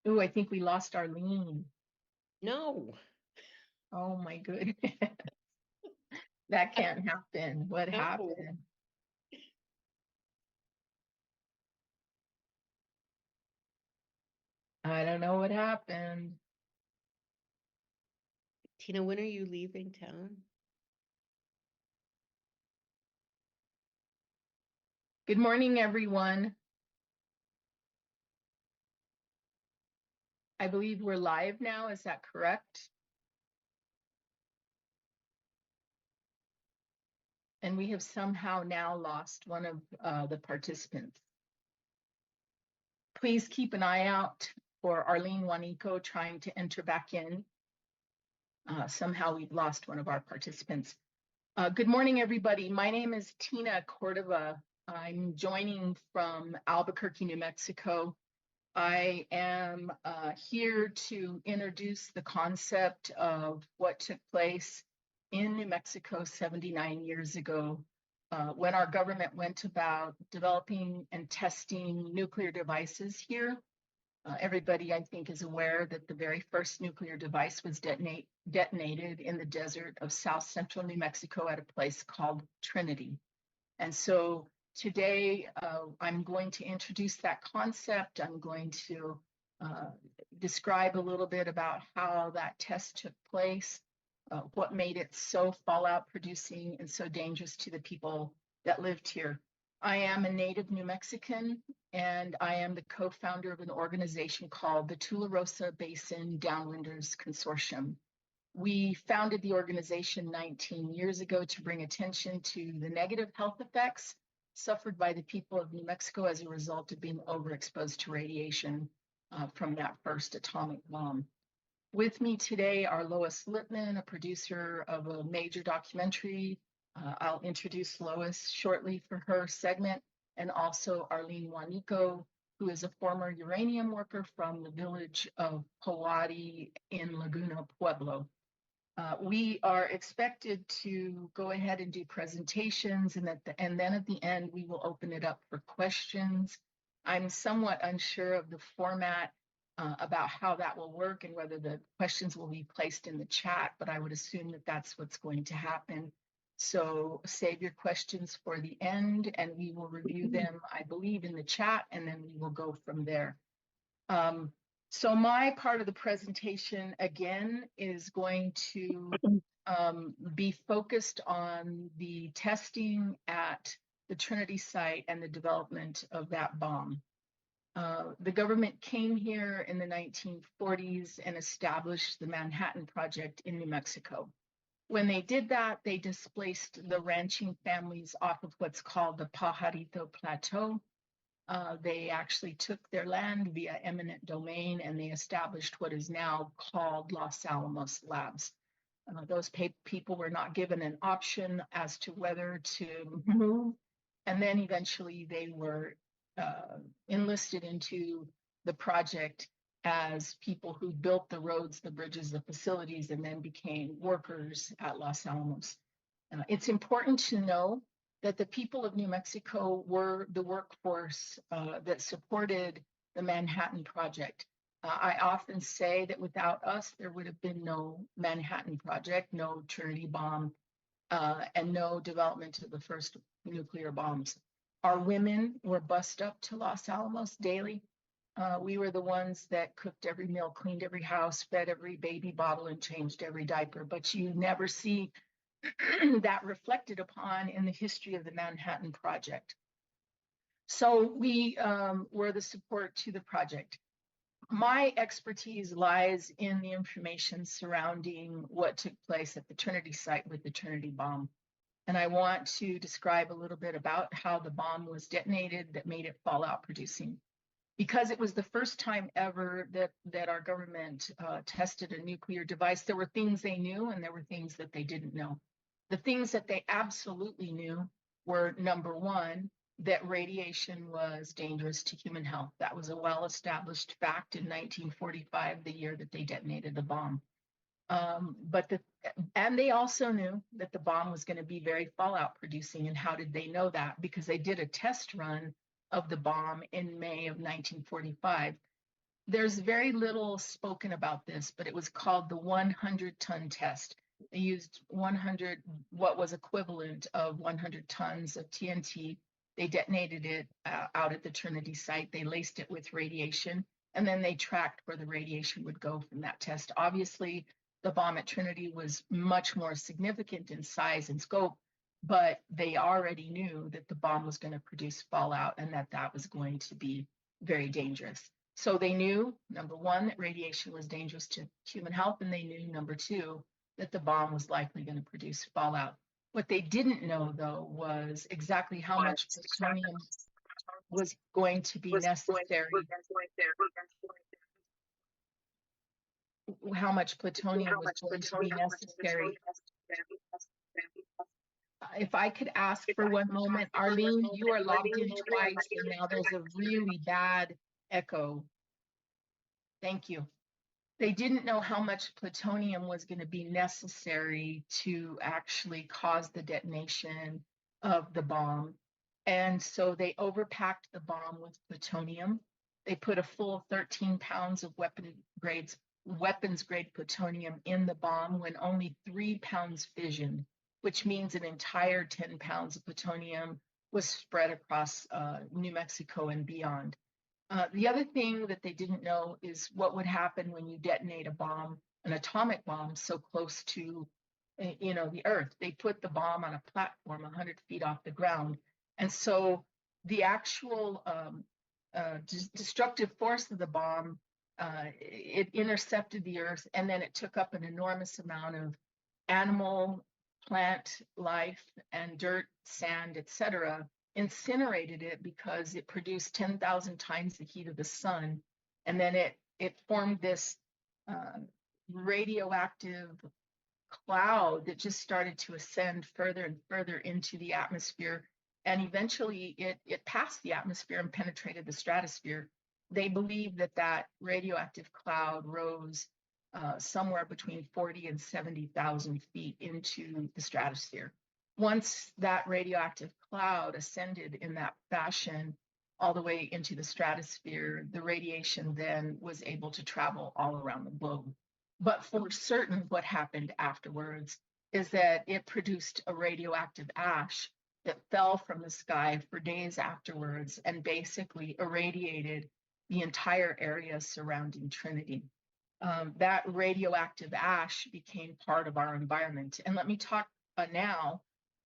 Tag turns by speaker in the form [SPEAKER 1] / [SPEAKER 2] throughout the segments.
[SPEAKER 1] Ooh, I think we lost Arlene.
[SPEAKER 2] No.
[SPEAKER 1] Oh my goodness. That can't happen. What
[SPEAKER 2] No.
[SPEAKER 1] happened? I don't know what happened.
[SPEAKER 2] Tina, when are you leaving town?
[SPEAKER 1] Good morning, everyone. I believe we're live now. Is that correct? And we have somehow now lost one of the participants. Please keep an eye out for Arlene Juanico trying to enter back in. Somehow we've lost one of our participants. Good morning, everybody. My name is Tina Cordova. I'm joining from Albuquerque, New Mexico. I am here to introduce the concept of what took place in New Mexico 79 years ago when our government went about developing and testing nuclear devices here. Everybody, I think, is aware that the very first nuclear device was detonated in the desert of South Central New Mexico at a place called Trinity. And so today, I'm going to introduce that concept. I'm going to describe a little bit about how that test took place, what made it so fallout producing and so dangerous to the people that lived here. I am a native New Mexican, and I am the co-founder of an organization called the Tularosa Basin Downwinders Consortium. We founded the organization 19 years ago to bring attention to the negative health effects suffered by the people of New Mexico as a result of being overexposed to radiation from that first atomic bomb. With me today are Lois Lippman, a producer of a major documentary. I'll introduce Lois shortly for her segment, and also Arlene Juanico, who is a former uranium worker from the village of Powati in Laguna Pueblo. We are expected to go ahead and do presentations, and then at the end, we will open it up for questions. I'm somewhat unsure of the format about how that will work and whether the questions will be placed in the chat, but I would assume that that's what's going to happen. So save your questions for the end, and we will review them, I believe, in the chat, and then we will go from there. So my part of the presentation, again, is going to be focused on the testing at the Trinity site and the development of that bomb. The government came here in the 1940s and established the Manhattan Project in New Mexico. When they did that, they displaced the ranching families off of what's called the Pajarito Plateau. They actually took their land via eminent domain, and they established what is now called Los Alamos Labs. Those people were not given an option as to whether to move, and then eventually they were enlisted into the project as people who built the roads, the bridges, the facilities, and then became workers at Los Alamos. It's important to know that the people of New Mexico were the workforce that supported the Manhattan Project. I often say that without us, there would have been no Manhattan Project, no Trinity bomb, and no development of the first nuclear bombs. Our women were bussed up to Los Alamos daily. We were the ones that cooked every meal, cleaned every house, fed every baby bottle, and changed every diaper. But you never see that reflected upon in the history of the Manhattan Project. So we were the support to the project. My expertise lies in the information surrounding what took place at the Trinity site with the Trinity bomb. And I want to describe a little bit about how the bomb was detonated that made it fallout producing. Because it was the first time ever that our government tested a nuclear device, there were things they knew and there were things that they didn't know. The things that they absolutely knew were, number one, that radiation was dangerous to human health. That was a well-established fact in 1945, the year that they detonated the bomb. And they also knew that the bomb was going to be very fallout producing. And how did they know that? Because they did a test run of the bomb in May of 1945. There's very little spoken about this, but it was called the 100-ton test. They used 100, what was equivalent of 100 tons of TNT. They detonated it out at the Trinity site. They laced it with radiation, and then they tracked where the radiation would go from that test. Obviously, the bomb at Trinity was much more significant in size and scope, but they already knew that the bomb was going to produce fallout and that that was going to be very dangerous. So they knew, number one, that radiation was dangerous to human health, and they knew, number two, that the bomb was likely going to produce fallout. What they didn't know, though, was exactly how much plutonium was going to be necessary, how much plutonium was going to be necessary. If I could ask for one moment, Arlene, you are logged in twice, and now there's a really bad echo. Thank you. They didn't know how much plutonium was going to be necessary to actually cause the detonation of the bomb. And so they overpacked the bomb with plutonium. They put a full 13 pounds of weapons grade plutonium in the bomb when only 3 pounds fissioned, which means an entire 10 pounds of plutonium was spread across New Mexico and beyond. The other thing that they didn't know is what would happen when you detonate a bomb, an atomic bomb, so close to, the Earth. They put the bomb on a platform 100 feet off the ground. And so the actual destructive force of the bomb, it intercepted the Earth, and then it took up an enormous amount of animal, plant life, and dirt, sand, etc., incinerated it because it produced 10,000 times the heat of the sun. And then it formed this radioactive cloud that just started to ascend further and further into the atmosphere. And eventually it passed the atmosphere and penetrated the stratosphere. They believe that that radioactive cloud rose somewhere between 40 and 70,000 feet into the stratosphere. Once that radioactive cloud ascended in that fashion all the way into the stratosphere, the radiation then was able to travel all around the globe. But for certain, what happened afterwards is that it produced a radioactive ash that fell from the sky for days afterwards and basically irradiated the entire area surrounding Trinity. That radioactive ash became part of our environment. And let me talk now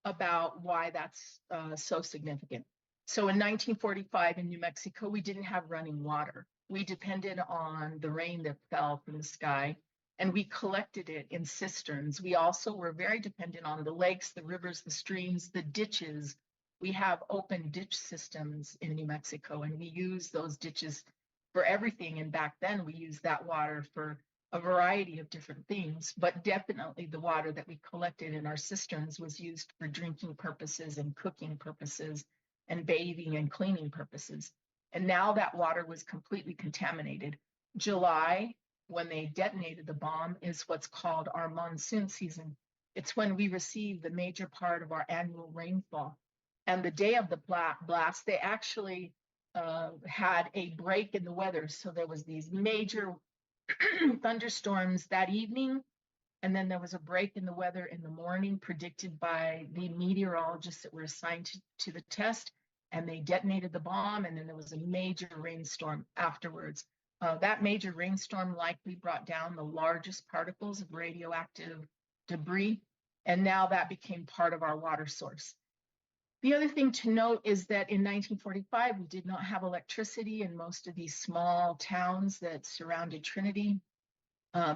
[SPEAKER 1] about why that's so significant. So in 1945 in New Mexico, we didn't have running water. We depended on the rain that fell from the sky, and we collected it in cisterns. We also were very dependent on the lakes, the rivers, the streams, the ditches. We have open ditch systems in New Mexico, and we use those ditches for everything. And back then we used that water for a variety of different things, but definitely the water that we collected in our cisterns was used for drinking purposes and cooking purposes and bathing and cleaning purposes. And now that water was completely contaminated. July, when they detonated the bomb, is what's called our monsoon season. It's when we receive the major part of our annual rainfall. And the day of the blast, they actually had a break in the weather. So there was these major thunderstorms that evening, and then there was a break in the weather in the morning predicted by the meteorologists that were assigned to the test, and they detonated the bomb, and then there was a major rainstorm afterwards. That major rainstorm likely brought down the largest particles of radioactive debris, and now that became part of our water source. The other thing to note is that in 1945, we did not have electricity in most of these small towns that surrounded Trinity.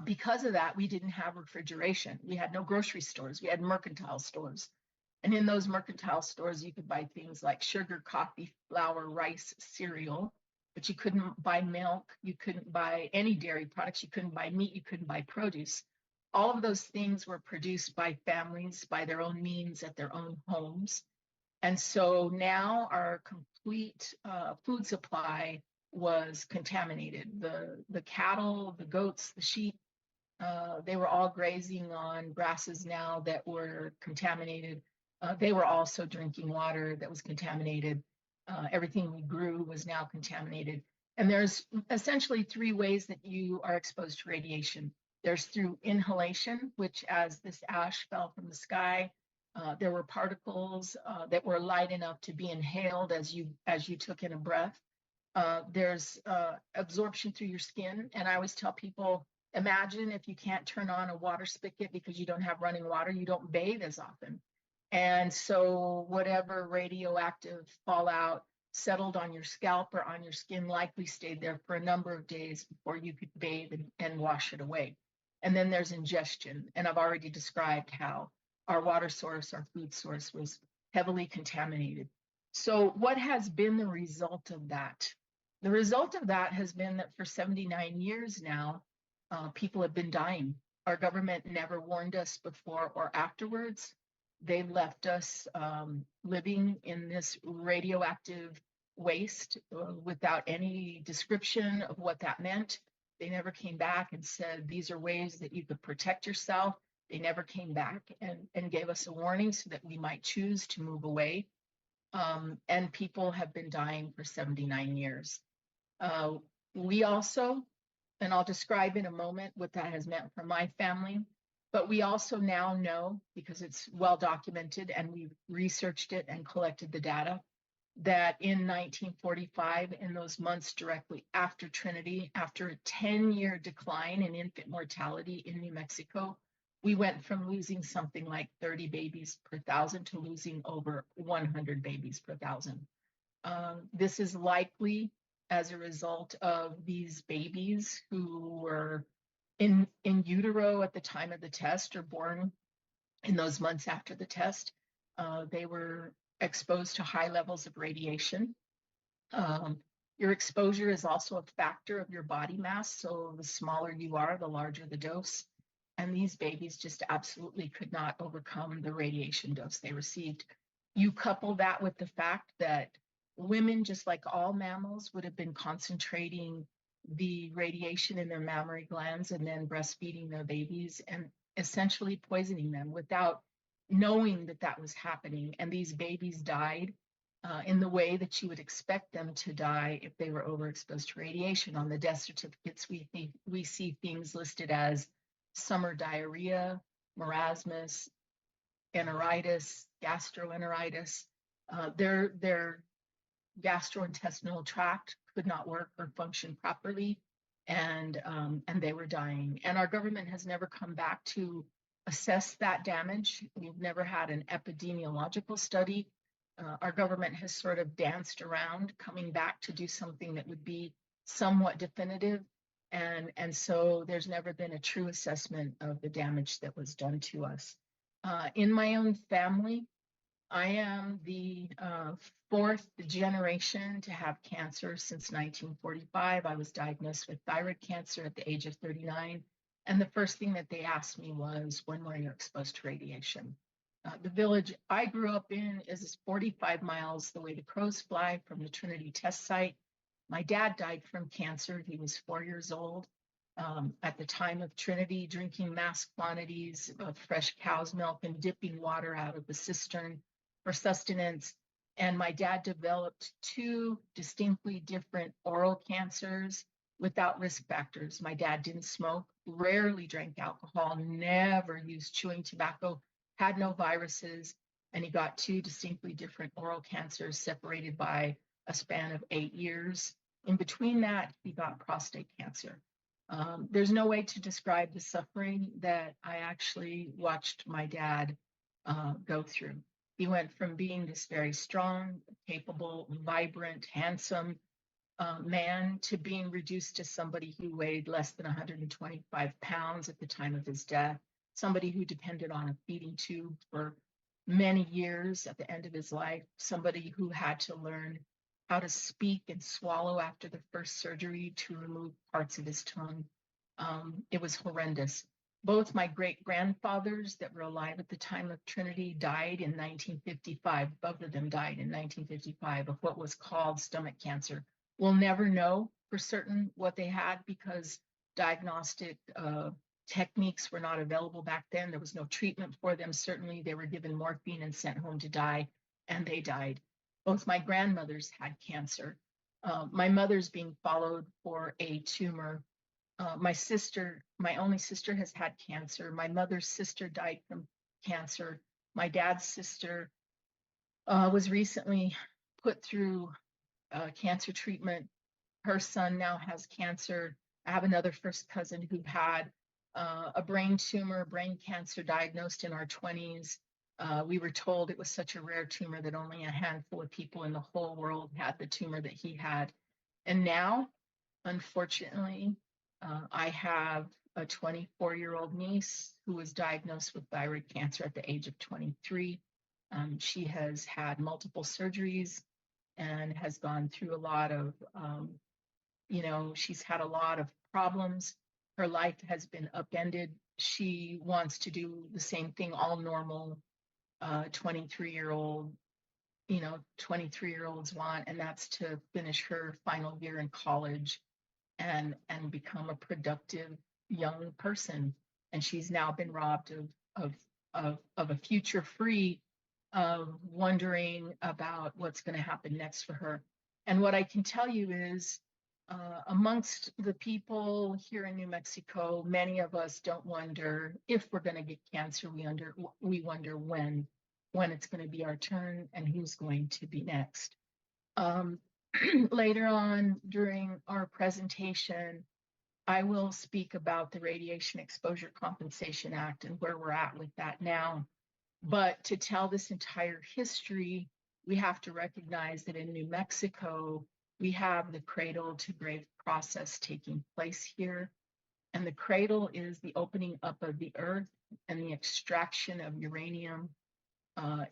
[SPEAKER 1] Because of that, we didn't have refrigeration. We had no grocery stores. We had mercantile stores. And in those mercantile stores, you could buy things like sugar, coffee, flour, rice, cereal, but you couldn't buy milk. You couldn't buy any dairy products. You couldn't buy meat. You couldn't buy produce. All of those things were produced by families, by their own means, at their own homes. And so now our complete food supply was contaminated. The cattle, the goats, the sheep, they were all grazing on grasses now that were contaminated. They were also drinking water that was contaminated. Everything we grew was now contaminated. And there's essentially three ways that you are exposed to radiation. There's through inhalation, which as this ash fell from the sky, there were particles that were light enough to be inhaled as you took in a breath. There's absorption through your skin. And I always tell people, imagine if you can't turn on a water spigot because you don't have running water, you don't bathe as often. And so whatever radioactive fallout settled on your scalp or on your skin likely stayed there for a number of days before you could bathe and wash it away. And then there's ingestion. And I've already described how our water source, our food source was heavily contaminated. So what has been the result of that? The result of that has been that for 79 years now, people have been dying. Our government never warned us before or afterwards. They left us living in this radioactive waste without any description of what that meant. They never came back and said, these are ways that you could protect yourself. They never came back and gave us a warning so that we might choose to move away. And people have been dying for 79 years. We also, and I'll describe in a moment what that has meant for my family, but we also now know, because it's well documented and we've researched it and collected the data, that in 1945, in those months directly after Trinity, after a 10-year decline in infant mortality in New Mexico, we went from losing something like 30 babies per thousand to losing over 100 babies per thousand. This is likely as a result of these babies who were in utero at the time of the test or born in those months after the test. They were exposed to high levels of radiation. Your exposure is also a factor of your body mass. So the smaller you are, the larger the dose. And these babies just absolutely could not overcome the radiation dose they received. You couple that with the fact that women, just like all mammals, would have been concentrating the radiation in their mammary glands and then breastfeeding their babies and essentially poisoning them without knowing that that was happening. And these babies died in the way that you would expect them to die if they were overexposed to radiation. On the death certificates, we see things listed as summer diarrhea, marasmus, enteritis, gastroenteritis. Their gastrointestinal tract could not work or function properly, and they were dying. And our government has never come back to assess that damage. We've never had an epidemiological study. Our government has sort of danced around coming back to do something that would be somewhat definitive. And so there's never been a true assessment of the damage that was done to us. In my own family, I am the fourth generation to have cancer since 1945. I was diagnosed with thyroid cancer at the age of 39. And the first thing that they asked me was, when were you exposed to radiation? The village I grew up in is 45 miles the way the crows fly from the Trinity test site. My dad died from cancer. He was 4 years old at the time of Trinity, drinking mass quantities of fresh cow's milk and dipping water out of the cistern for sustenance. And my dad developed two distinctly different oral cancers without risk factors. My dad didn't smoke, rarely drank alcohol, never used chewing tobacco, had no viruses, and he got two distinctly different oral cancers separated by a span of 8 years. In between that, he got prostate cancer. There's no way to describe the suffering that I actually watched my dad go through. He went from being this very strong, capable, vibrant, handsome man to being reduced to somebody who weighed less than 125 pounds at the time of his death, somebody who depended on a feeding tube for many years at the end of his life, somebody who had to learn how to speak and swallow after the first surgery to remove parts of his tongue. It was horrendous. Both my great-grandfathers that were alive at the time of Trinity died in 1955. Both of them died in 1955 of what was called stomach cancer. We'll never know for certain what they had because diagnostic techniques were not available back then. There was no treatment for them. Certainly, they were given morphine and sent home to die, and they died. Both my grandmothers had cancer. My mother's being followed for a tumor. My only sister has had cancer. My mother's sister died from cancer. My dad's sister was recently put through cancer treatment. Her son now has cancer. I have another first cousin who had a brain tumor, brain cancer diagnosed in our 20s. We were told it was such a rare tumor that only a handful of people in the whole world had the tumor that he had. And now, unfortunately, I have a 24-year-old niece who was diagnosed with thyroid cancer at the age of 23. She has had multiple surgeries and has gone through a lot of, she's had a lot of problems. Her life has been upended. She wants to do the same thing all normal 23-year-old 23-year-olds want, and that's to finish her final year in college and become a productive young person. And she's now been robbed of a future free of wondering about what's going to happen next for her. And what I can tell you is, amongst the people here in New Mexico, many of us don't wonder if we're going to get cancer. We wonder when it's going to be our turn and who's going to be next. Later on during our presentation, I will speak about the Radiation Exposure Compensation Act and where we're at with that now. But to tell this entire history, we have to recognize that in New Mexico, we have the cradle to grave process taking place here. And the cradle is the opening up of the earth and the extraction of uranium.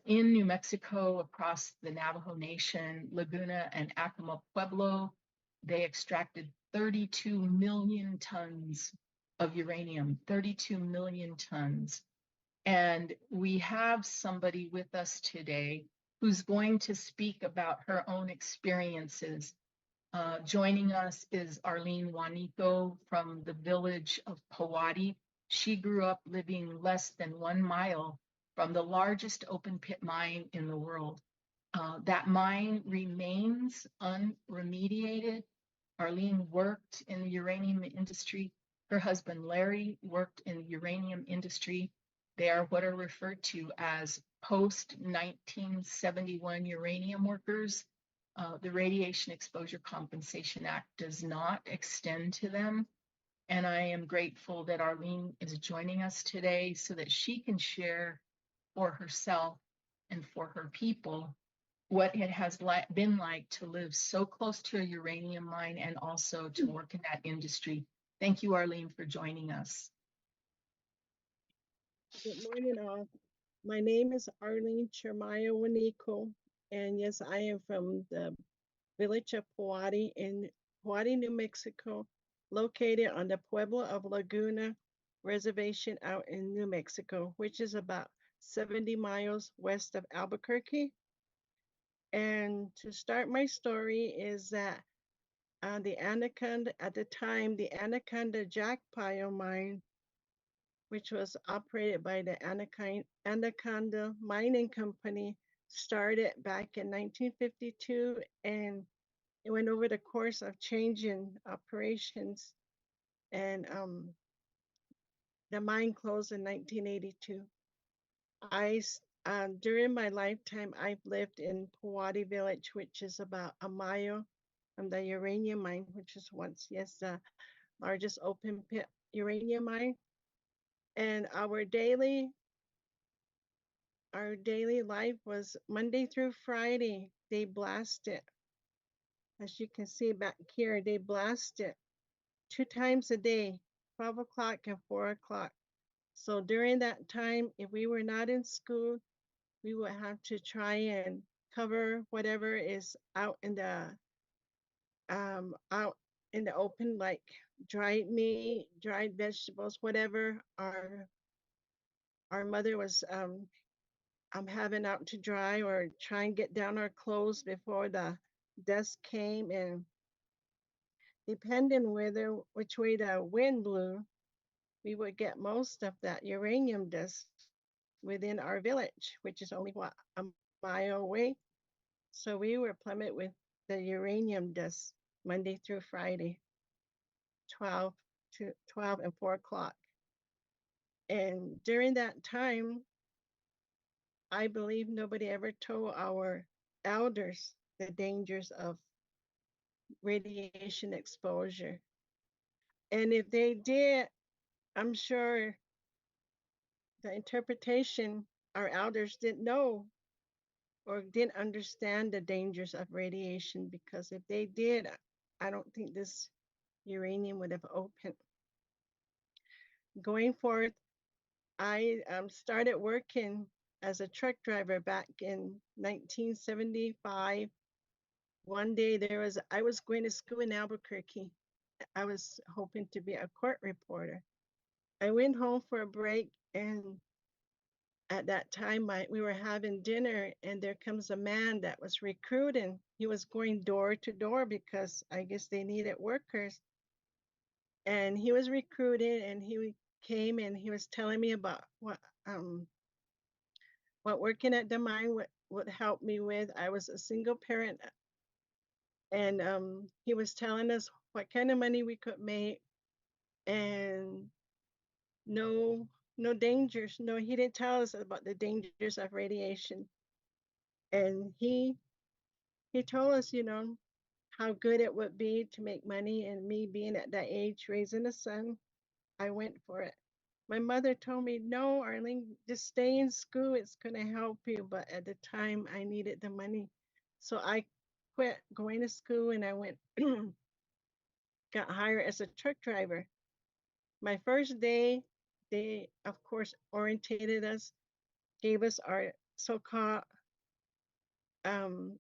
[SPEAKER 1] In New Mexico, across the Navajo Nation, Laguna and Acoma Pueblo, they extracted 32 million tons of uranium, 32 million tons. And we have somebody with us today who's going to speak about her own experiences. Joining us is Arlene Juanico from the village of Powati. She grew up living less than 1 mile from the largest open pit mine in the world. That mine remains unremediated. Arlene worked in the uranium industry. Her husband, Larry, worked in the uranium industry. They are what are referred to as post-1971 uranium workers. The Radiation Exposure Compensation Act does not extend to them. And I am grateful that Arlene is joining us today so that she can share for herself and for her people what it has been like to live so close to a uranium mine and also to work in that industry. Thank you, Arlene, for joining us.
[SPEAKER 3] Good morning, all. My name is Arlene Chermayo Waniko, and yes, I am from the village of Powati in Powati, New Mexico, located on the Pueblo of Laguna Reservation out in New Mexico, which is about 70 miles west of Albuquerque. And to start my story is that the Anaconda, at the time, the Anaconda Jack Pile mine, which was operated by the Anaconda Mining Company, started back in 1952, and it went over the course of changing operations, and the mine closed in 1982. During my lifetime, I've lived in Powati Village, which is about a mile from the uranium mine, which was once, yes, the largest open pit uranium mine. And our daily life was Monday through Friday. They blast it. As you can see back here, they blast it 2 times a day, 12 o'clock and 4 o'clock. So during that time, if we were not in school, we would have to try and cover whatever is out in the open, like dried meat, dried vegetables, whatever our mother was having out to dry, or try and get down our clothes before the dust came. And depending which way the wind blew, we would get most of that uranium dust within our village, which is only a mile away. So we were plummeted with the uranium dust Monday through Friday, 12 to 12 and 4 o'clock. And during that time, I believe nobody ever told our elders the dangers of radiation exposure. And if they did, I'm sure the interpretation our elders didn't know or didn't understand the dangers of radiation, because if they did, I don't think this uranium would have opened. Going forth, I started working as a truck driver back in 1975. One day I was going to school in Albuquerque. I was hoping to be a court reporter. I went home for a break, and at that time we were having dinner, and there comes a man that was recruiting. He was going door to door because I guess they needed workers. And he was recruited, and he came and he was telling me about what working at the mine would help me with. I was a single parent, and he was telling us what kind of money we could make, and no dangers. No, he didn't tell us about the dangers of radiation. And he told us, how good it would be to make money. And me being at that age, raising a son, I went for it. My mother told me, no, Arlene, just stay in school. It's going to help you. But at the time, I needed the money. So I quit going to school, and I went, got hired as a truck driver. My first day, they, of course, orientated us, gave us our so-called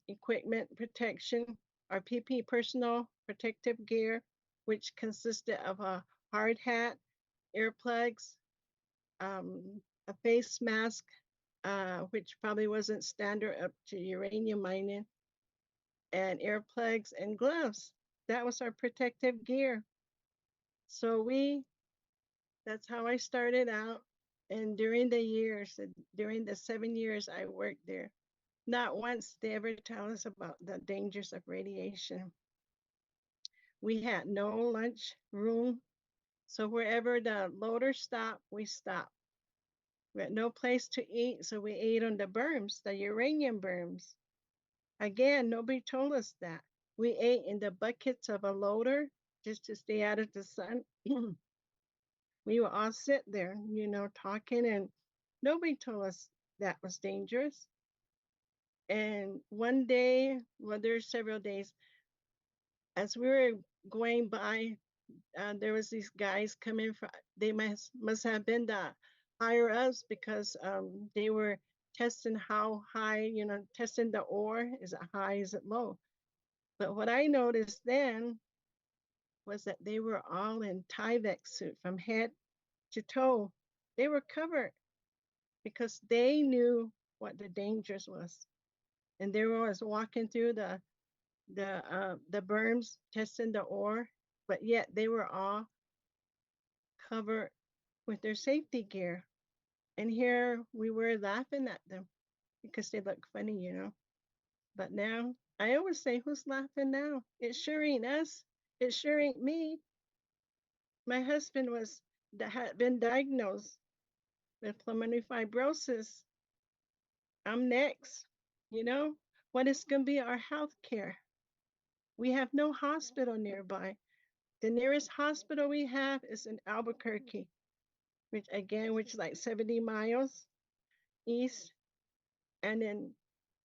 [SPEAKER 3] equipment protection, our PP, personal protective gear, which consisted of a hard hat, earplugs, a face mask, which probably wasn't standard up to uranium mining, and earplugs and gloves. That was our protective gear. So that's how I started out. And during the 7 years I worked there, not once did they ever tell us about the dangers of radiation. We had no lunch room. So wherever the loader stopped, we stopped. We had no place to eat, so we ate on the berms, the uranium berms. Again, nobody told us that. We ate in the buckets of a loader just to stay out of the sun. We would all sit there, talking, and nobody told us that was dangerous. And one day, well, there's several days, as we were going by, there was these guys coming from, they must have been the higher ups, because they were testing how high, testing the ore. Is it high? Is it low? But what I noticed then was that they were all in Tyvek suit from head to toe. They were covered because they knew what the dangers was. And they were always walking through the berms, testing the ore, but yet they were all covered with their safety gear. And here we were laughing at them because they look funny. But now, I always say, who's laughing now? It sure ain't us. It sure ain't me. My husband had been diagnosed with pulmonary fibrosis. I'm next. What is going to be our health care? We have no hospital nearby. The nearest hospital we have is in Albuquerque, which is like 70 miles east. And then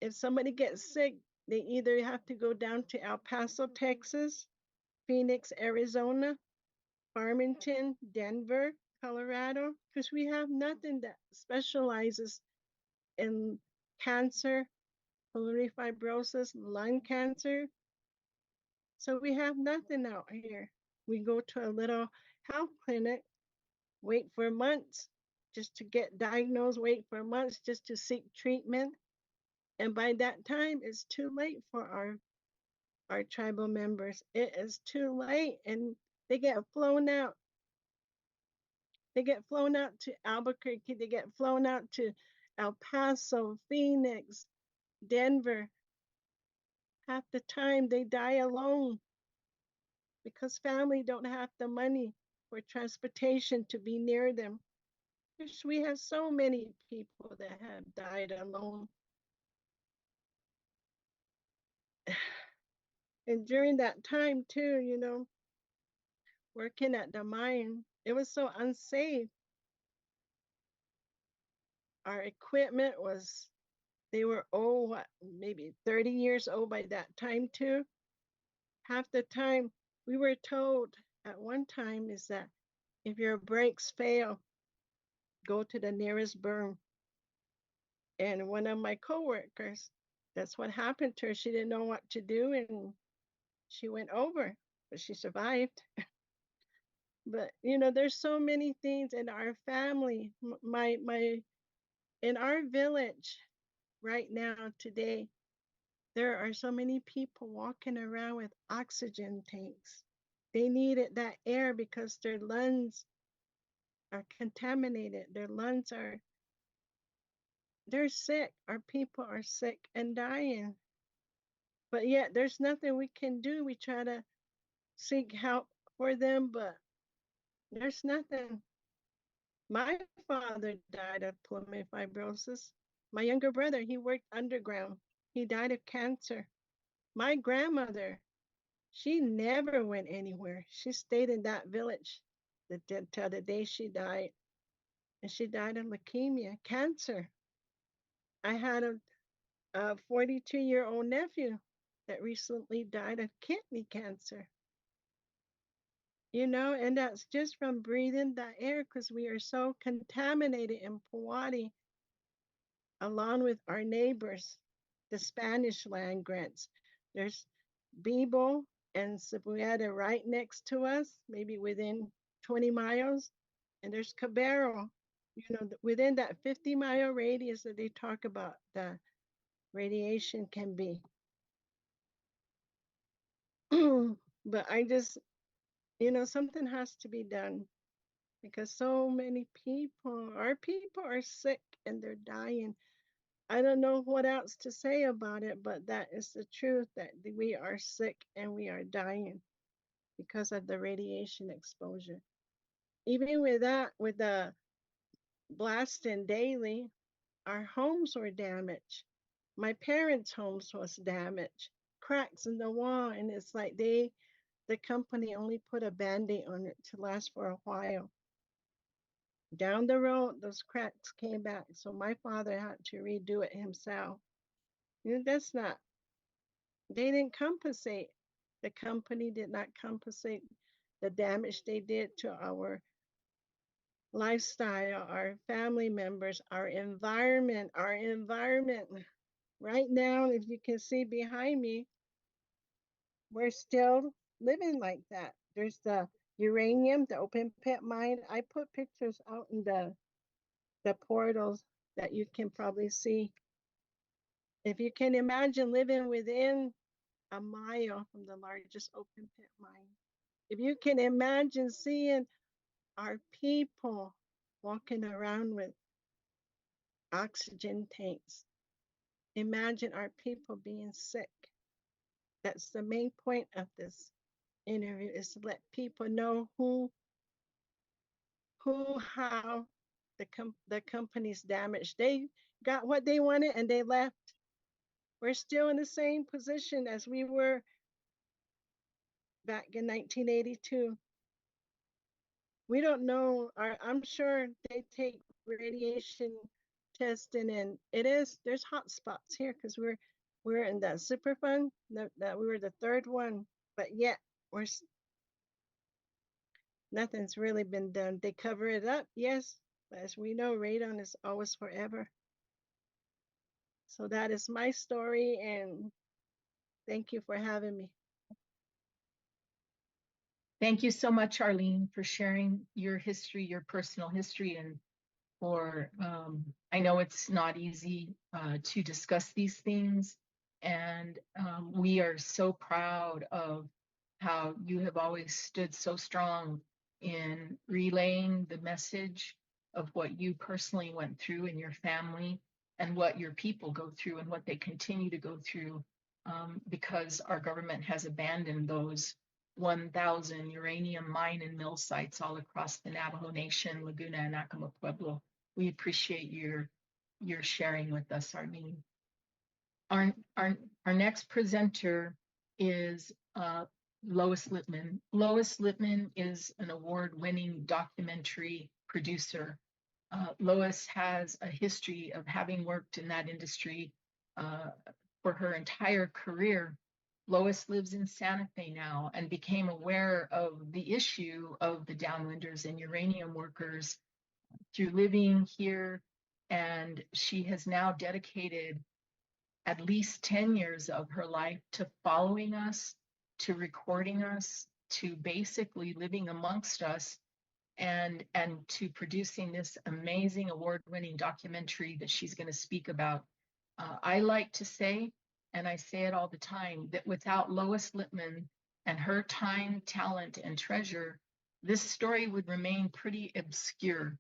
[SPEAKER 3] if somebody gets sick, they either have to go down to El Paso, Texas, Phoenix, Arizona, Farmington, Denver, Colorado, because we have nothing that specializes in cancer, pulmonary fibrosis, lung cancer. So we have nothing out here. We go to a little health clinic, wait for months just to get diagnosed, wait for months just to seek treatment. And by that time, it's too late for our tribal members. It is too late, and they get flown out. They get flown out to Albuquerque. They get flown out to El Paso, Phoenix, Denver. Half the time they die alone because family don't have the money for transportation to be near them. We have so many people that have died alone. And during that time too, working at the mine, it was so unsafe. Our equipment they were old, maybe 30 years old by that time too. Half the time we were told at one time is that if your brakes fail, go to the nearest berm. And one of my coworkers, that's what happened to her. She didn't know what to do and she went over, but she survived. But there's so many things in our family. In our village right now today, there are so many people walking around with oxygen tanks. They needed that air because their lungs are contaminated. They're sick. Our people are sick and dying. But yet there's nothing we can do. We try to seek help for them, but there's nothing. My father died of pulmonary fibrosis. My younger brother, he worked underground. He died of cancer. My grandmother, she never went anywhere. She stayed in that village till the day she died. And she died of leukemia, cancer. I had a 42-year-old nephew that recently died of kidney cancer. And that's just from breathing that air because we are so contaminated in Puwadi, along with our neighbors, the Spanish land grants. There's Bibo and Cebueta right next to us, maybe within 20 miles. And there's Cabero, within that 50-mile radius that they talk about, the radiation can be. But I just, something has to be done because so many our people are sick and they're dying. I don't know what else to say about it, but that is the truth, that we are sick and we are dying because of the radiation exposure. Even with that, with the blasting daily, our homes were damaged. My parents' homes was damaged, cracks in the wall, and it's like the company only put a Band-Aid on it to last for a while. Down the road, those cracks came back, so my father had to redo it himself. They didn't compensate. The company did not compensate the damage they did to our lifestyle, our family members, our environment. Right now, if you can see behind me, we're still living like that. There's the uranium, the open pit mine. I put pictures out in the portals that you can probably see. If you can imagine living within a mile from the largest open pit mine, if you can imagine seeing our people walking around with oxygen tanks, imagine our people being sick. That's the main point of this interview, is to let people know how the company's damaged. They got what they wanted and they left. We're still in the same position as we were back in 1982. We don't know. I'm sure they take radiation testing, and there's hot spots here because we're in that Superfund that we were the third one, but yet nothing's really been done. They cover it up, yes, but as we know, radon is always forever. So that is my story, and thank you for having me.
[SPEAKER 1] Thank you so much, Arlene, for sharing your history, your personal history, and I know it's not easy to discuss these things, and we are so proud of how you have always stood so strong in relaying the message of what you personally went through in your family and what your people go through and what they continue to go through because our government has abandoned those 1,000 uranium mine and mill sites all across the Navajo Nation, Laguna, and Acoma Pueblo. We appreciate your sharing with us, Arlene. Our next presenter is Lois Lippman. Lois Lippman is an award-winning documentary producer. Lois has a history of having worked in that industry for her entire career. Lois lives in Santa Fe now and became aware of the issue of the downwinders and uranium workers through living here. And she has now dedicated at least 10 years of her life to following us, to recording us, to basically living amongst us, and to producing this amazing award-winning documentary that she's going to speak about. I like to say, and I say it all the time, that without Lois Lippman and her time, talent, and treasure, this story would remain pretty obscure.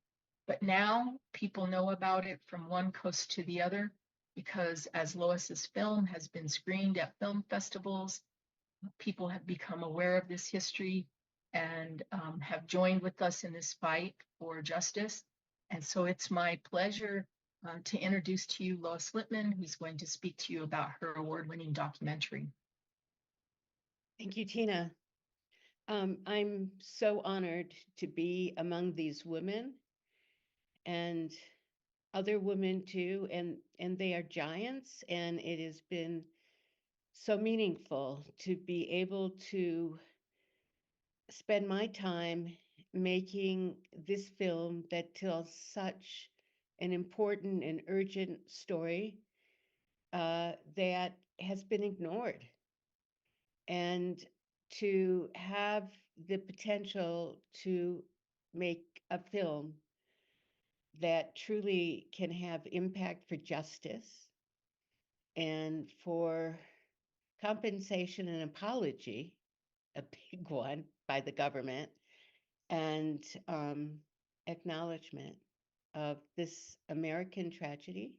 [SPEAKER 1] But now people know about it from one coast to the other, because as Lois's film has been screened at film festivals, people have become aware of this history and have joined with us in this fight for justice. And so it's my pleasure to introduce to you Lois Lippman, who's going to speak to you about her award-winning documentary.
[SPEAKER 2] Thank you, Tina. I'm so honored to be among these women and other women too, and they are giants, and it has been so meaningful to be able to spend my time making this film that tells such an important and urgent story that has been ignored. And to have the potential to make a film that truly can have impact for justice and for compensation and apology, a big one by the government, and acknowledgement of this American tragedy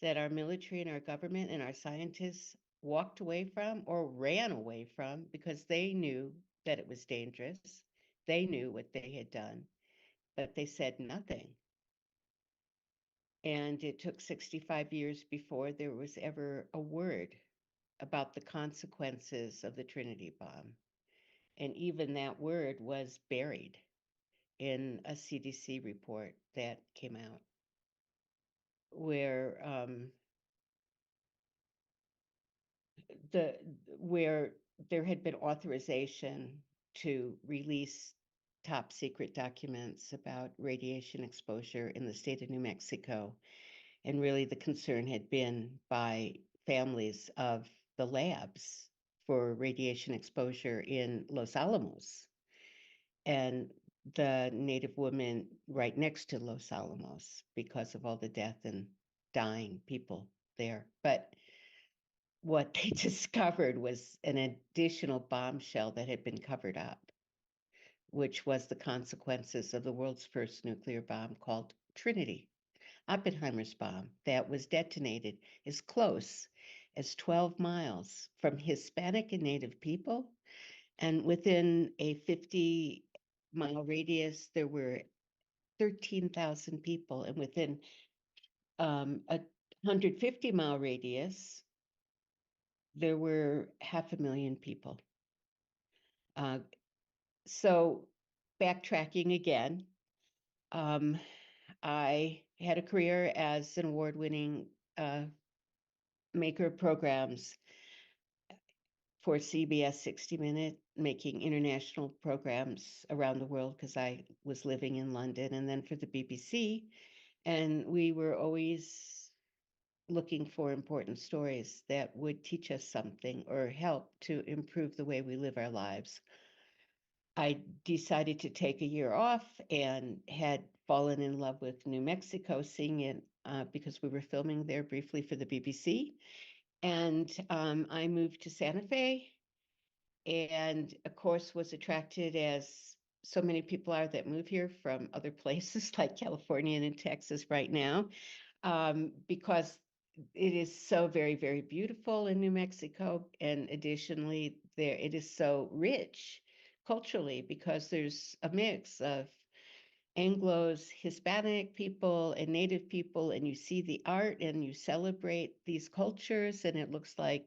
[SPEAKER 2] that our military and our government and our scientists walked away from or ran away from because they knew that it was dangerous. They knew what they had done, but they said nothing. And it took 65 years before there was ever a word about the consequences of the Trinity bomb. And even that word was buried in a CDC report that came out, where there had been authorization to release top secret documents about radiation exposure in the state of New Mexico. And really the concern had been by families of the labs for radiation exposure in Los Alamos and the Native women right next to Los Alamos because of all the death and dying people there. But what they discovered was an additional bombshell that had been covered up, which was the consequences of the world's first nuclear bomb called Trinity. Oppenheimer's bomb that was detonated as close as 12 miles from Hispanic and Native people. And within a 50-mile radius, there were 13,000 people. And within a 150-mile radius, there were 500,000 people. So backtracking again, I had a career as an award-winning maker of programs for CBS 60 Minute, making international programs around the world because I was living in London, and then for the BBC. And we were always looking for important stories that would teach us something or help to improve the way we live our lives. I decided to take a year off and had fallen in love with New Mexico, seeing it because we were filming there briefly for the BBC. And I moved to Santa Fe and, of course, was attracted, as so many people are that move here from other places like California and Texas right now, because it is so very, very beautiful in New Mexico. And additionally, there it is so rich culturally because there's a mix of Anglos, Hispanic people, and Native people, and you see the art and you celebrate these cultures, and it looks like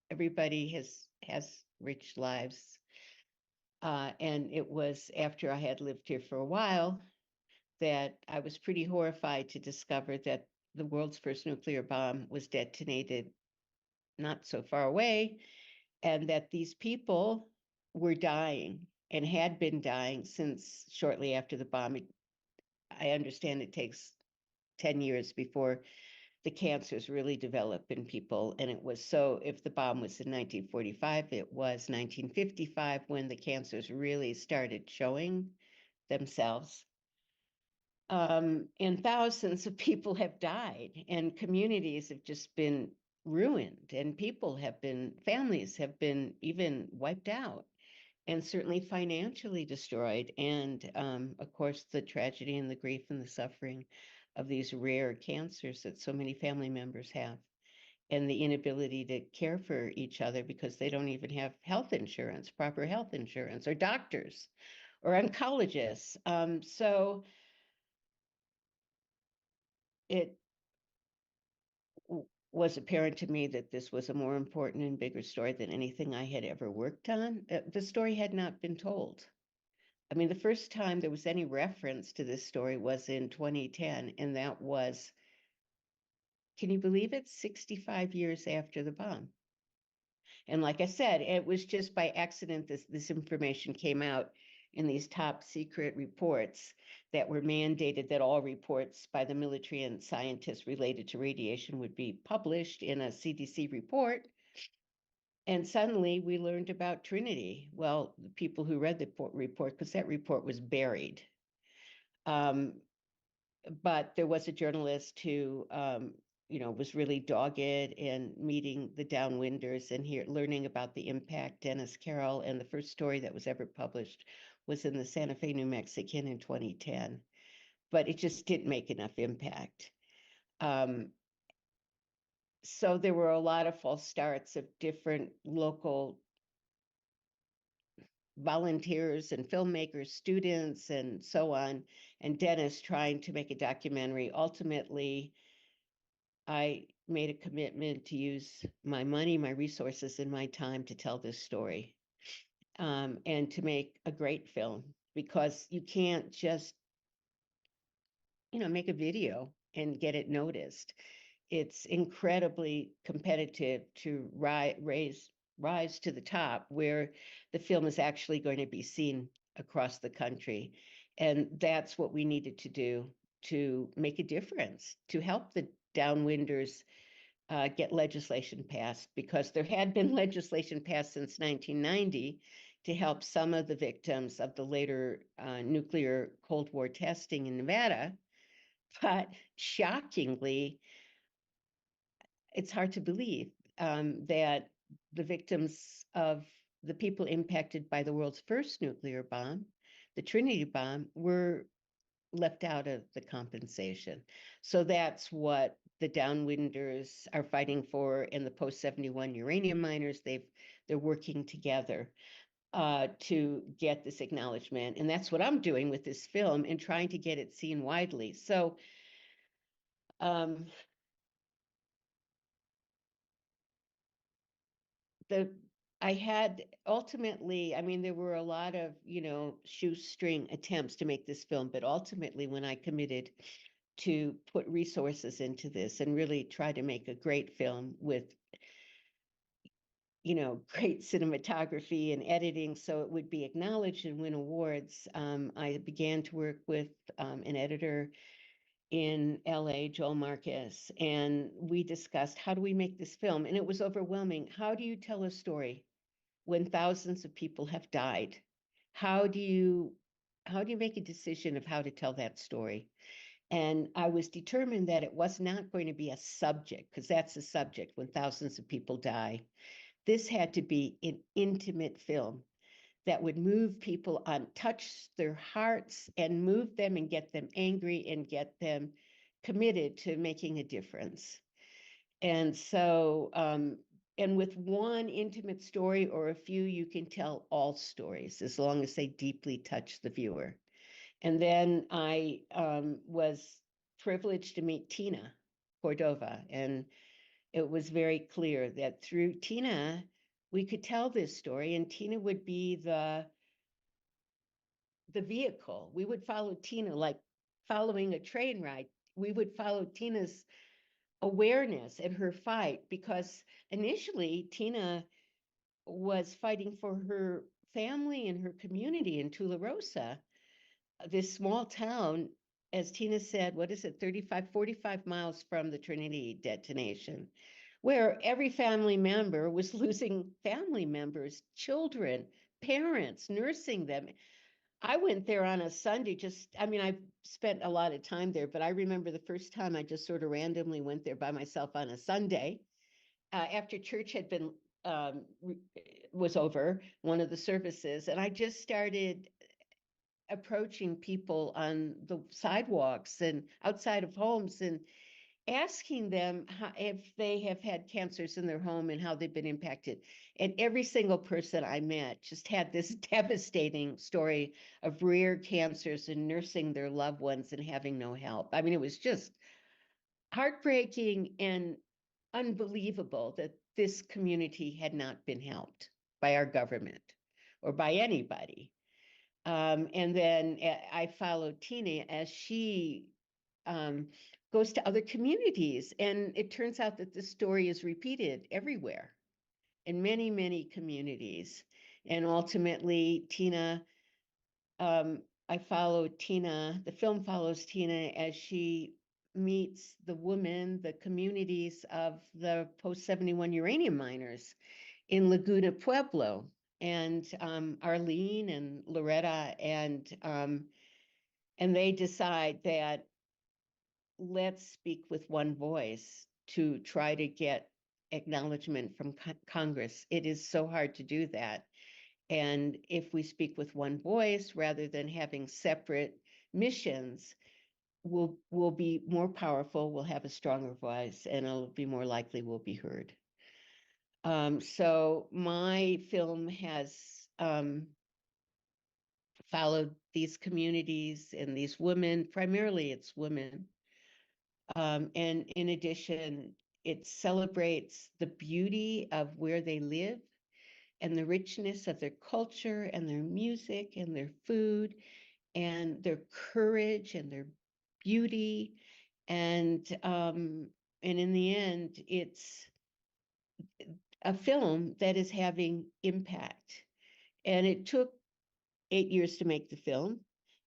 [SPEAKER 2] everybody has rich lives. And it was after I had lived here for a while that I was pretty horrified to discover that the world's first nuclear bomb was detonated not so far away, and that these people were dying and had been dying since shortly after the bomb. I understand it takes 10 years before the cancers really develop in people. And it was so, if the bomb was in 1945, it was 1955 when the cancers really started showing themselves. And thousands of people have died, and communities have just been ruined, and families have been even wiped out, and certainly financially destroyed. And of course, the tragedy and the grief and the suffering of these rare cancers that so many family members have, and the inability to care for each other because they don't even have health insurance, proper health insurance, or doctors or oncologists. So it was apparent to me that this was a more important and bigger story than anything I had ever worked on. The story had not been told. I mean, the first time there was any reference to this story was in 2010, and that was, can you believe it, 65 years after the bomb. And like I said, it was just by accident this information came out in these top secret reports that were mandated that all reports by the military and scientists related to radiation would be published in a CDC report. And suddenly we learned about Trinity. Well, the people who read the report, because that report was buried. But there was a journalist who was really dogged in meeting the downwinders and learning about the impact, Dennis Carroll. And the first story that was ever published was in the Santa Fe New Mexican in 2010. But it just didn't make enough impact. So there were a lot of false starts of different local volunteers and filmmakers, students, and so on, and Dennis trying to make a documentary. Ultimately, I made a commitment to use my money, my resources, and my time to tell this story, and to make a great film, because you can't just, make a video and get it noticed. It's incredibly competitive to rise to the top where the film is actually going to be seen across the country. And that's what we needed to do to make a difference, to help the downwinders get legislation passed, because there had been legislation passed since 1990 to help some of the victims of the later nuclear Cold War testing in Nevada. But shockingly, it's hard to believe that the victims of the people impacted by the world's first nuclear bomb, the Trinity bomb, were left out of the compensation. So that's what the downwinders are fighting for, and the post-71 uranium miners, they're working together to get this acknowledgement. And that's what I'm doing with this film and trying to get it seen widely. So I had ultimately, I mean, there were a lot of, shoestring attempts to make this film, but ultimately when I committed to put resources into this and really try to make a great film with, great cinematography and editing so it would be acknowledged and win awards, I began to work with an editor in LA, Joel Marcus, and we discussed, how do we make this film? And it was overwhelming. How do you tell a story when thousands of people have died? How do you make a decision of how to tell that story? And I was determined that it was not going to be a subject, because that's a subject when thousands of people die. This had to be an intimate film that would move people touch their hearts and move them and get them angry and get them committed to making a difference. And so, and with one intimate story or a few, you can tell all stories as long as they deeply touch the viewer. And then I was privileged to meet Tina Cordova, and it was very clear that through Tina, we could tell this story, and Tina would be the vehicle. We would follow Tina like following a train ride. We would follow Tina's awareness and her fight, because initially Tina was fighting for her family and her community in Tularosa, this small town, as Tina said, what is it, 35, 45 miles from the Trinity detonation, where every family member was losing family members, children, parents, nursing them. I went there on a Sunday, I've spent a lot of time there, but I remember the first time I just sort of randomly went there by myself on a Sunday, after church had been, was over, one of the services, and I just started approaching people on the sidewalks and outside of homes and asking them if they have had cancers in their home and how they've been impacted. And every single person I met just had this devastating story of rare cancers and nursing their loved ones and having no help. I mean, it was just heartbreaking and unbelievable that this community had not been helped by our government or by anybody. And then I followed Tina as she goes to other communities. And it turns out that this story is repeated everywhere in many, many communities. And ultimately, Tina, I followed Tina, the film follows Tina as she meets the women, the communities of the post-71 uranium miners in Laguna Pueblo, and Arlene and Loretta, and they decide that let's speak with one voice to try to get acknowledgement from Congress. It is so hard to do that. And if we speak with one voice rather than having separate missions, we'll be more powerful, we'll have a stronger voice, and it'll be more likely we'll be heard. So my film has followed these communities and these women, primarily it's women. And in addition, it celebrates the beauty of where they live and the richness of their culture and their music and their food and their courage and their beauty. And in the end, it's a film that is having impact. And it took 8 years to make the film.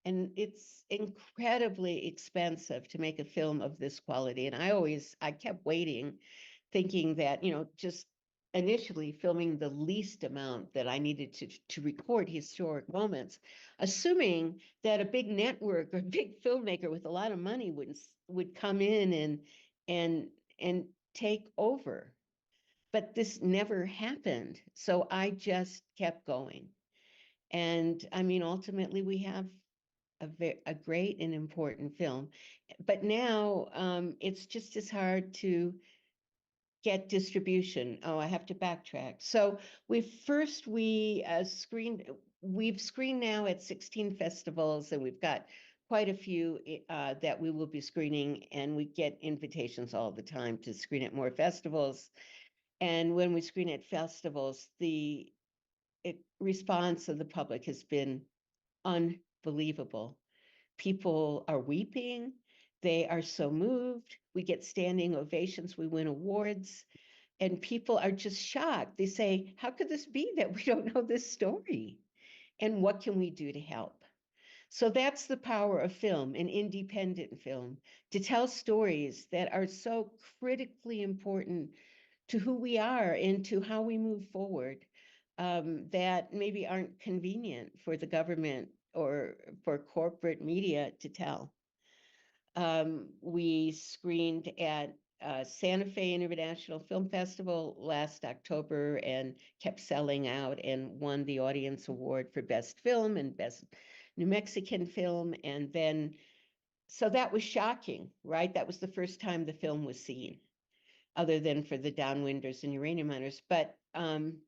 [SPEAKER 2] And it's incredibly expensive to make a film of this quality. And I kept waiting, thinking that, just initially filming the least amount that I needed to record historic moments, assuming that a big network or a big filmmaker with a lot of money would come in and take over. But this never happened. So I just kept going. And I mean, ultimately, we have a great and important film. But now it's just as hard to get distribution. Oh, I have to backtrack. So we've screened now at 16 festivals, and we've got quite a few that we will be screening, and we get invitations all the time to screen at more festivals. And when we screen at festivals, the response of the public has been unbelievable. People are weeping. They are so moved. We get standing ovations. We win awards. And people are just shocked. They say, how could this be that we don't know this story? And what can we do to help? So that's the power of film, an independent film, to tell stories that are so critically important to who we are and to how we move forward, that maybe aren't convenient for the government or for corporate media to tell. We screened at Santa Fe International Film Festival last October and kept selling out and won the Audience Award for Best Film and Best New Mexican Film. And then So that was shocking, right? That was the first time the film was seen, other than for the downwinders and uranium miners. But then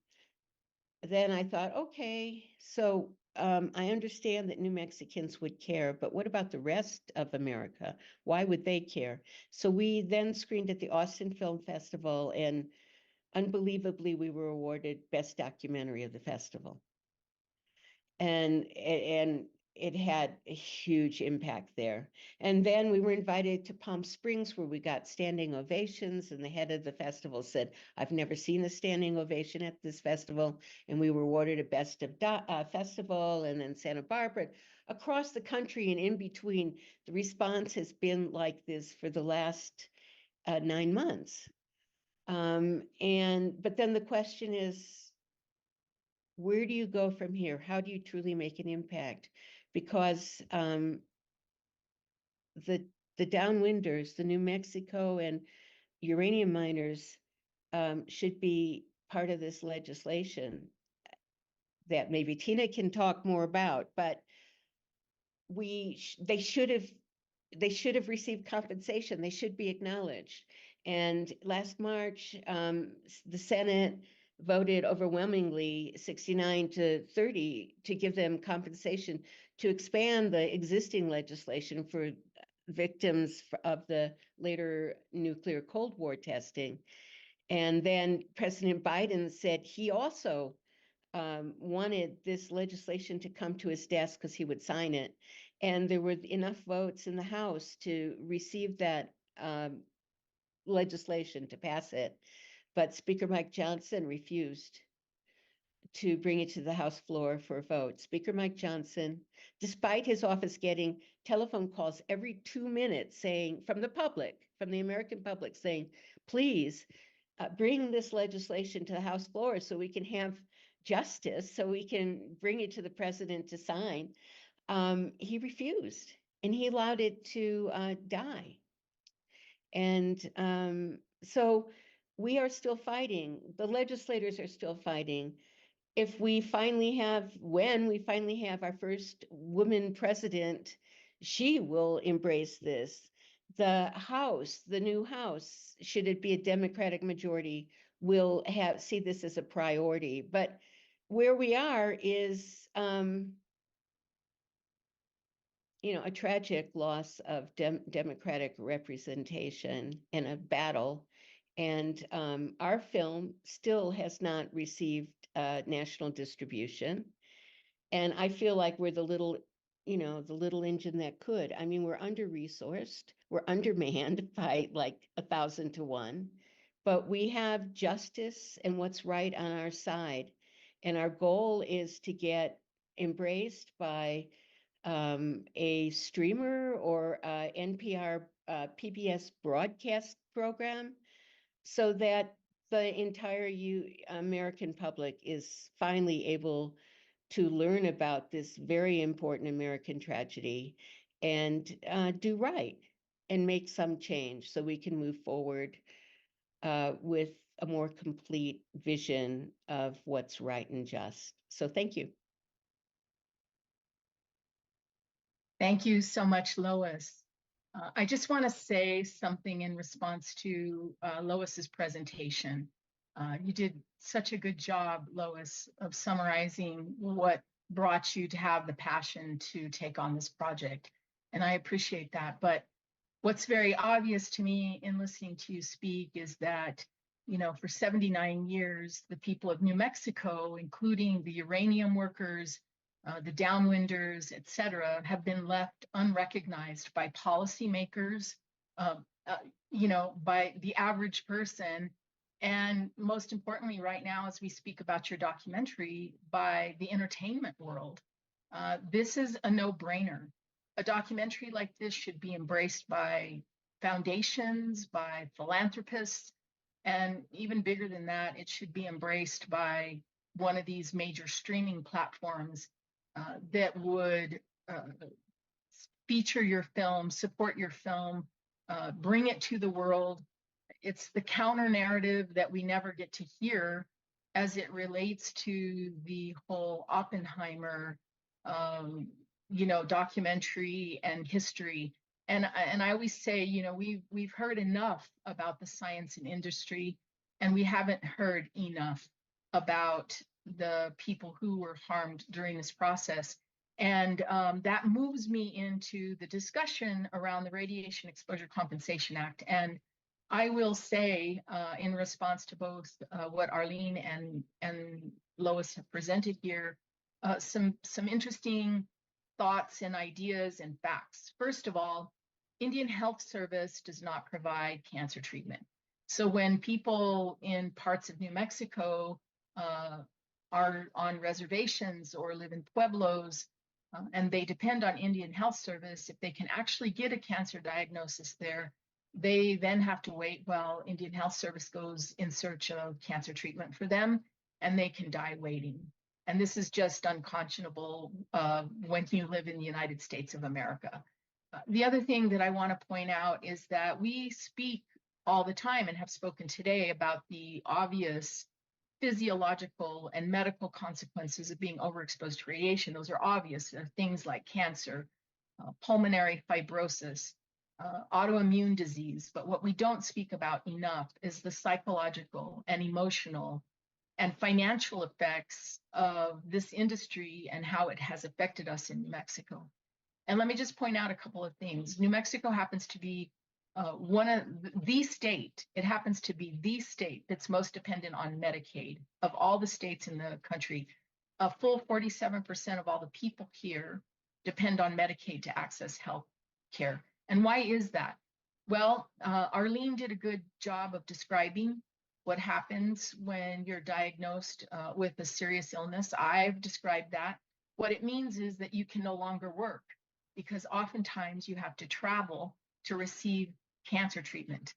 [SPEAKER 2] I thought, okay, so I understand that New Mexicans would care, but what about the rest of America? Why would they care? So we then screened at the Austin Film Festival, and unbelievably, we were awarded Best Documentary of the festival. And it had a huge impact there. And then we were invited to Palm Springs, where we got standing ovations, and the head of the festival said, I've never seen a standing ovation at this festival. And we were awarded a Best of Festival, and then Santa Barbara. Across the country and in between, the response has been like this for the last 9 months. But then the question is, where do you go from here? How do you truly make an impact? Because the downwinders, the New Mexico and uranium miners, should be part of this legislation that maybe Tina can talk more about. But they should have received compensation. They should be acknowledged. And last March, the Senate voted overwhelmingly 69-30 to give them compensation to expand the existing legislation for victims of the later nuclear Cold War testing. And then President Biden said he also wanted this legislation to come to his desk because he would sign it. And there were enough votes in the House to receive that legislation, to pass it. But Speaker Mike Johnson refused to bring it to the House floor for a vote. Speaker Mike Johnson, despite his office getting telephone calls every 2 minutes saying, from the public, from the American public, saying, please bring this legislation to the House floor so we can have justice, so we can bring it to the president to sign. He refused, and he allowed it to die. And so we are still fighting. The legislators are still fighting. When we finally have our first woman president, she will embrace this. The House, the new House, should it be a Democratic majority, will see this as a priority. But where we are is, a tragic loss of democratic representation and a battle. And our film still has not received national distribution. And I feel like we're the little engine that could. I mean, we're under-resourced, we're undermanned by like 1,000 to 1, but we have justice and what's right on our side. And our goal is to get embraced by a streamer or NPR PBS broadcast program, so that the entire American public is finally able to learn about this very important American tragedy and do right and make some change so we can move forward with a more complete vision of what's right and just. So thank you.
[SPEAKER 1] Thank you so much, Lois. I just want to say something in response to Lois's presentation. You did such a good job, Lois, of summarizing what brought you to have the passion to take on this project. And I appreciate that. But what's very obvious to me in listening to you speak is that, for 79 years, the people of New Mexico, including the uranium workers, the downwinders, et cetera, have been left unrecognized by policymakers, by the average person, and most importantly, right now, as we speak about your documentary, by the entertainment world. This is a no-brainer. A documentary like this should be embraced by foundations, by philanthropists, and even bigger than that, it should be embraced by one of these major streaming platforms that would feature your film, support your film, bring it to the world. It's the counter narrative that we never get to hear as it relates to the whole Oppenheimer, documentary and history. And I always say, we've heard enough about the science and industry, and we haven't heard enough about the people who were harmed during this process. And that moves me into the discussion around the Radiation Exposure Compensation Act. And I will say, in response to both what Arlene and Lois have presented here, some interesting thoughts and ideas and facts. First of all, Indian Health Service does not provide cancer treatment. So when people in parts of New Mexico are on reservations or live in pueblos, and they depend on Indian Health Service, if they can actually get a cancer diagnosis there, they then have to wait while Indian Health Service goes in search of cancer treatment for them, and they can die waiting. And this is just unconscionable when you live in the United States of America. The other thing that I want to point out is that we speak all the time and have spoken today about the obvious physiological and medical consequences of being overexposed to radiation. Those are obvious. There are things like cancer, pulmonary fibrosis, autoimmune disease. But what we don't speak about enough is the psychological and emotional and financial effects of this industry and how it has affected us in New Mexico. And let me just point out a couple of things. New Mexico happens to be it happens to be the state that's most dependent on Medicaid of all the states in the country. A full 47% of all the people here depend on Medicaid to access health care. And why is that? Well, Arlene did a good job of describing what happens when you're diagnosed with a serious illness. I've described that. What it means is that you can no longer work because oftentimes you have to travel to receive cancer treatment.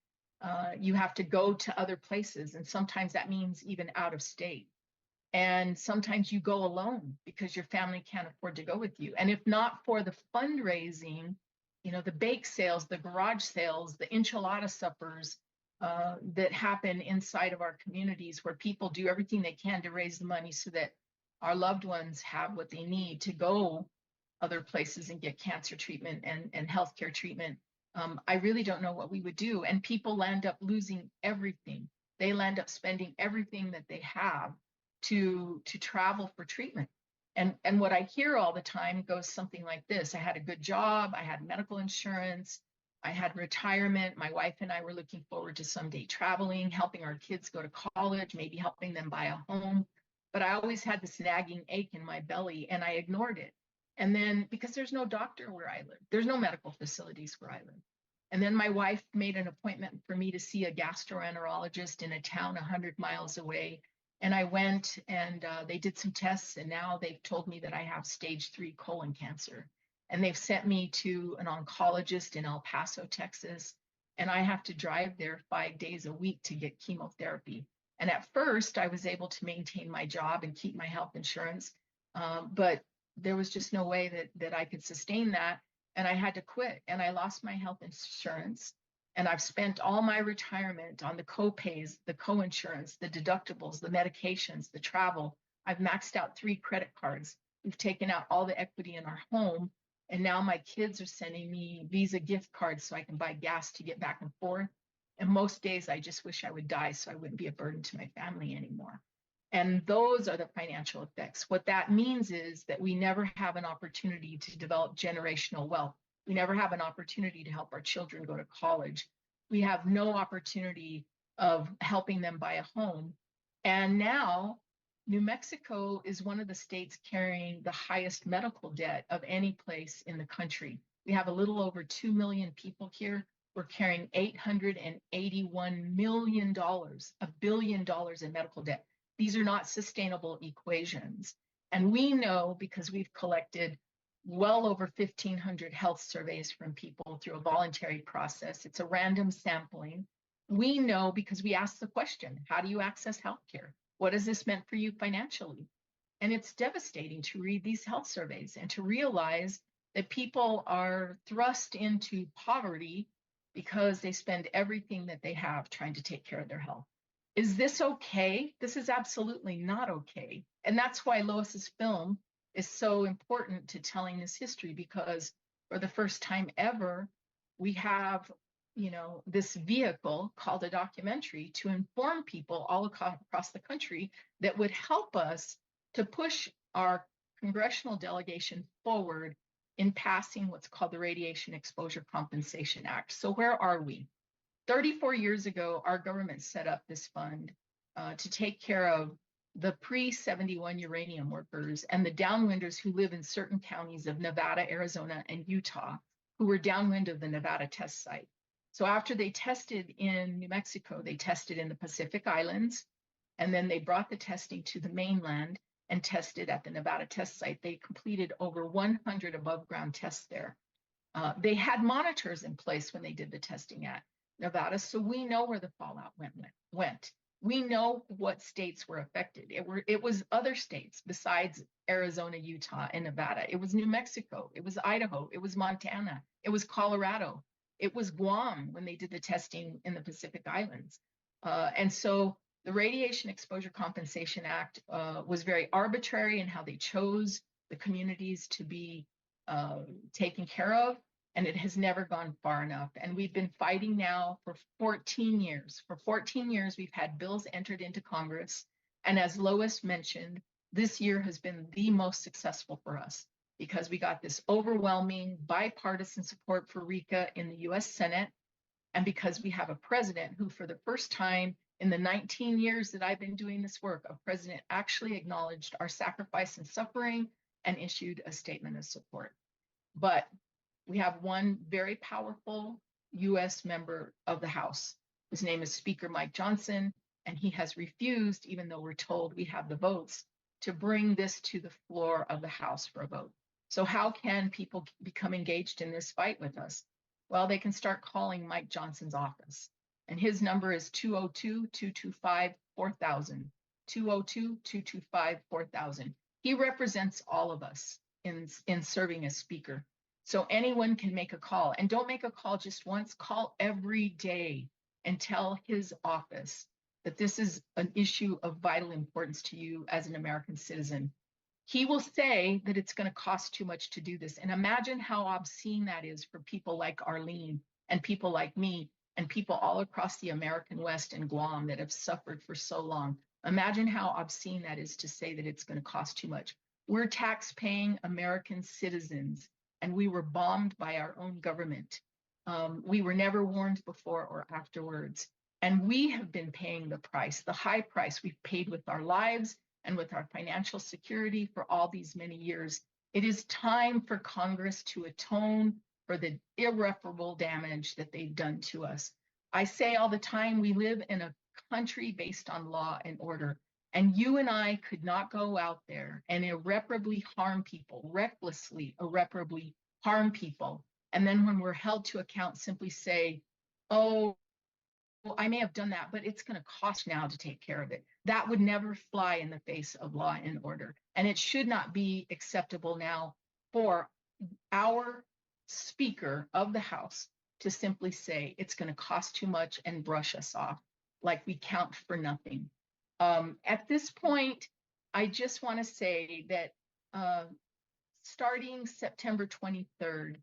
[SPEAKER 1] You have to go to other places, and sometimes that means even out of state. And sometimes you go alone because your family can't afford to go with you. And if not for the fundraising, the bake sales, the garage sales, the enchilada suppers that happen inside of our communities where people do everything they can to raise the money so that our loved ones have what they need to go other places and get cancer treatment and healthcare treatment, I really don't know what we would do. And people land up losing everything. They land up spending everything that they have to travel for treatment. And what I hear all the time goes something like this. I had a good job. I had medical insurance. I had retirement. My wife and I were looking forward to someday traveling, helping our kids go to college, maybe helping them buy a home. But I always had this nagging ache in my belly, and I ignored it. And then, because there's no doctor where I live, there's no medical facilities where I live. And then my wife made an appointment for me to see a gastroenterologist in a town 100 miles away. And I went, and they did some tests, and now they've told me that I have stage 3 colon cancer. And they've sent me to an oncologist in El Paso, Texas. And I have to drive there 5 days a week to get chemotherapy. And at first, I was able to maintain my job and keep my health insurance. But there was just no way that I could sustain that. And I had to quit, and I lost my health insurance. And I've spent all my retirement on the co-pays, the co-insurance, the deductibles, the medications, the travel. I've maxed out 3 credit cards. We've taken out all the equity in our home. And now my kids are sending me Visa gift cards so I can buy gas to get back and forth. And most days I just wish I would die so I wouldn't be a burden to my family anymore. And those are the financial effects. What that means is that we never have an opportunity to develop generational wealth. We never have an opportunity to help our children go to college. We have no opportunity of helping them buy a home. And now New Mexico is one of the states carrying the highest medical debt of any place in the country. We have a little over 2 million people here. We're carrying $881 million, $1 billion in medical debt. These are not sustainable equations. And we know, because we've collected well over 1,500 health surveys from people through a voluntary process. It's a random sampling. We know because we ask the question, how do you access healthcare? What has this meant for you financially? And it's devastating to read these health surveys and to realize that people are thrust into poverty because they spend everything that they have trying to take care of their health. Is this okay? This is absolutely not okay. And that's why Lois's film is so important to telling this history, because for the first time ever, we have, this vehicle called a documentary to inform people all across the country that would help us to push our congressional delegation forward in passing what's called the Radiation Exposure Compensation Act. So where are we? 34 years ago, our government set up this fund to take care of the pre-71 uranium workers and the downwinders who live in certain counties of Nevada, Arizona, and Utah, who were downwind of the Nevada test site. So after they tested in New Mexico, they tested in the Pacific Islands, and then they brought the testing to the mainland and tested at the Nevada test site. They completed over 100 above ground tests there. They had monitors in place when they did the testing at Nevada, so we know where the fallout went. We know what states were affected. It was other states besides Arizona, Utah, and Nevada. It was New Mexico. It was Idaho. It was Montana. It was Colorado. It was Guam when they did the testing in the Pacific Islands. And so the Radiation Exposure Compensation Act was very arbitrary in how they chose the communities to be taken care of, and it has never gone far enough. And we've been fighting now for 14 years. For 14 years, we've had bills entered into Congress. And as Lois mentioned, this year has been the most successful for us because we got this overwhelming bipartisan support for RECA in the US Senate. And because we have a president who, for the first time in the 19 years that I've been doing this work, a president actually acknowledged our sacrifice and suffering and issued a statement of support. But we have one very powerful US member of the House. His name is Speaker Mike Johnson, and he has refused, even though we're told we have the votes, to bring this to the floor of the House for a vote. So how can people become engaged in this fight with us? Well, they can start calling Mike Johnson's office, and his number is 202-225-4000, 202-225-4000. He represents all of us in serving as Speaker. So anyone can make a call, and don't make a call just once, call every day and tell his office that this is an issue of vital importance to you as an American citizen. He will say that it's going to cost too much to do this. And imagine how obscene that is for people like Arlene and people like me and people all across the American West and Guam that have suffered for so long. Imagine how obscene that is to say that it's going to cost too much. We're tax-paying American citizens, and we were bombed by our own government. We were never warned before or afterwards. And we have been paying the price, the high price we've paid with our lives and with our financial security for all these many years. It is time for Congress to atone for the irreparable damage that they've done to us. I say all the time, we live in a country based on law and order. And you and I could not go out there and irreparably harm people, recklessly, irreparably harm people. And then when we're held to account, simply say, oh, well, I may have done that, but it's going to cost now to take care of it. That would never fly in the face of law and order. And it should not be acceptable now for our Speaker of the House to simply say it's going to cost too much and brush us off like we count for nothing. At this point, I just want to say that starting September 23rd,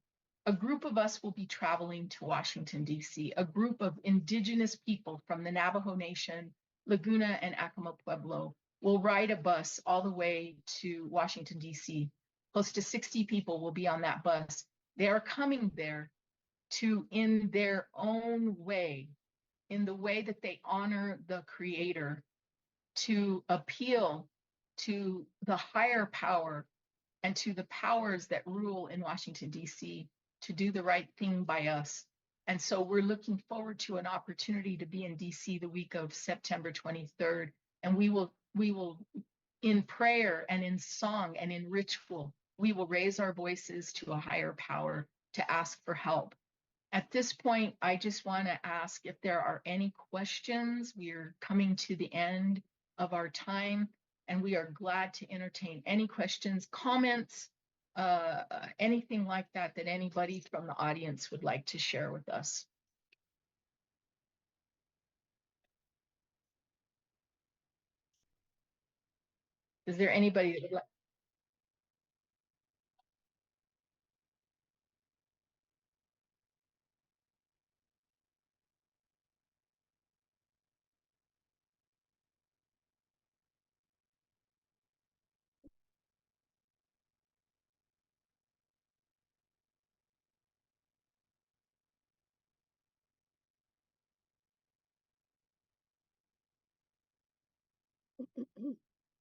[SPEAKER 1] a group of us will be traveling to Washington, D.C., a group of indigenous people from the Navajo Nation, Laguna, and Acoma Pueblo will ride a bus all the way to Washington, D.C. Close to 60 people will be on that bus. They are coming there to, in their own way, in the way that they honor the Creator, to appeal to the higher power and to the powers that rule in Washington, D.C., to do the right thing by us. And so we're looking forward to an opportunity to be in D.C. the week of September 23rd. And we will, in prayer and in song and in ritual, we will raise our voices to a higher power to ask for help. At this point, I just want to ask if there are any questions. We are coming to the end of our time, and we are glad to entertain any questions, comments, anything like that that anybody from the audience would like to share with us. Is there anybody that would like?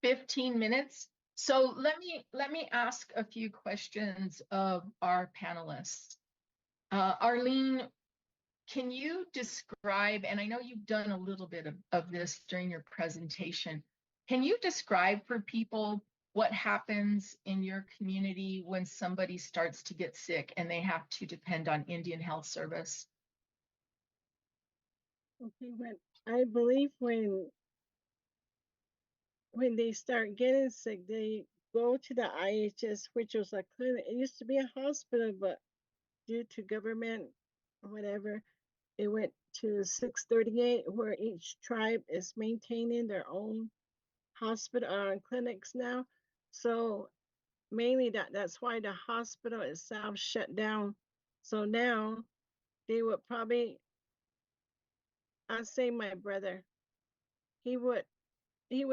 [SPEAKER 1] 15 minutes. So let me ask a few questions of our panelists. Arlene, can you describe, and I know you've done a little bit of this during your presentation, can you describe for people what happens in your community when somebody starts to get sick and they have to depend on Indian Health Service?
[SPEAKER 3] Okay, I believe when they start getting sick, they go to the IHS, which was a clinic. It used to be a hospital, but due to government or whatever, it went to 638, where each tribe is maintaining their own hospital clinics now. So mainly that's why the hospital itself shut down. So now they would probably, I'd say my brother, he would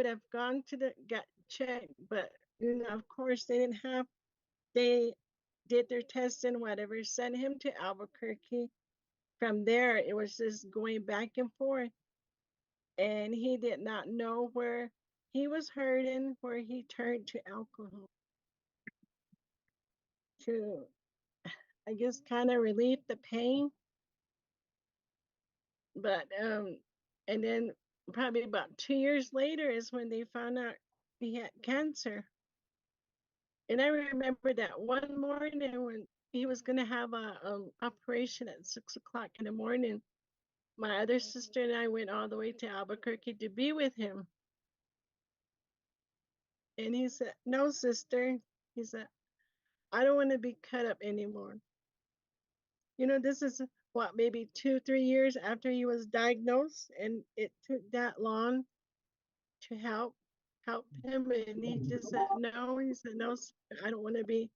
[SPEAKER 3] have gone to the get checked, but of course they did their test and whatever, sent him to Albuquerque. From there, it was just going back and forth, and he did not know where he was hurting, where he turned to alcohol to, I guess, kind of relieve the pain. But and then probably about 2 years later is when they found out he had cancer. And I remember that one morning when he was gonna have a operation at 6 o'clock in the morning. My other sister and I went all the way to Albuquerque to be with him. And he said, "No, sister," he said, "I don't want to be cut up anymore." This is what, maybe 2, 3 years after he was diagnosed, and it took that long to help him. And he just said, "No," he said, "No, sister, I don't want to be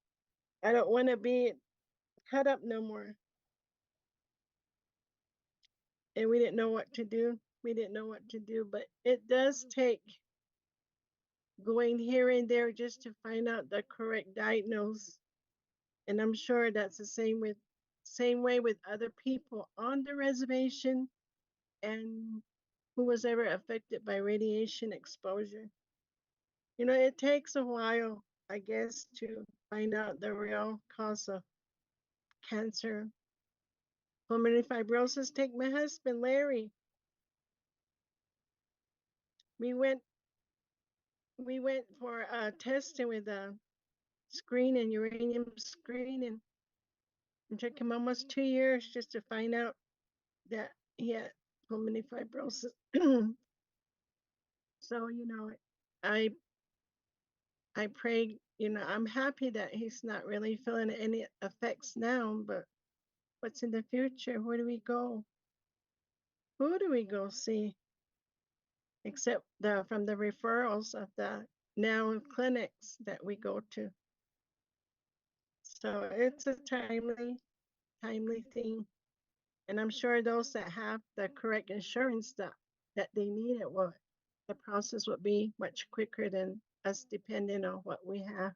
[SPEAKER 3] cut up no more." And we didn't know what to do. We didn't know what to do, but it does take going here and there just to find out the correct diagnosis. And I'm sure that's the same way with other people on the reservation and who was ever affected by radiation exposure. It takes a while, I guess, to find out the real cause of cancer. Pulmonary fibrosis. Take my husband, Larry. We went for testing with a screening, uranium screening. It took him almost 2 years just to find out that he had pulmonary fibrosis. So, I I pray, I'm happy that he's not really feeling any effects now, but what's in the future? Where do we go? Who do we go see? Except from the referrals of the now clinics that we go to. So it's a timely thing. And I'm sure those that have the correct insurance that they need it the process would be much quicker than us depending on what we have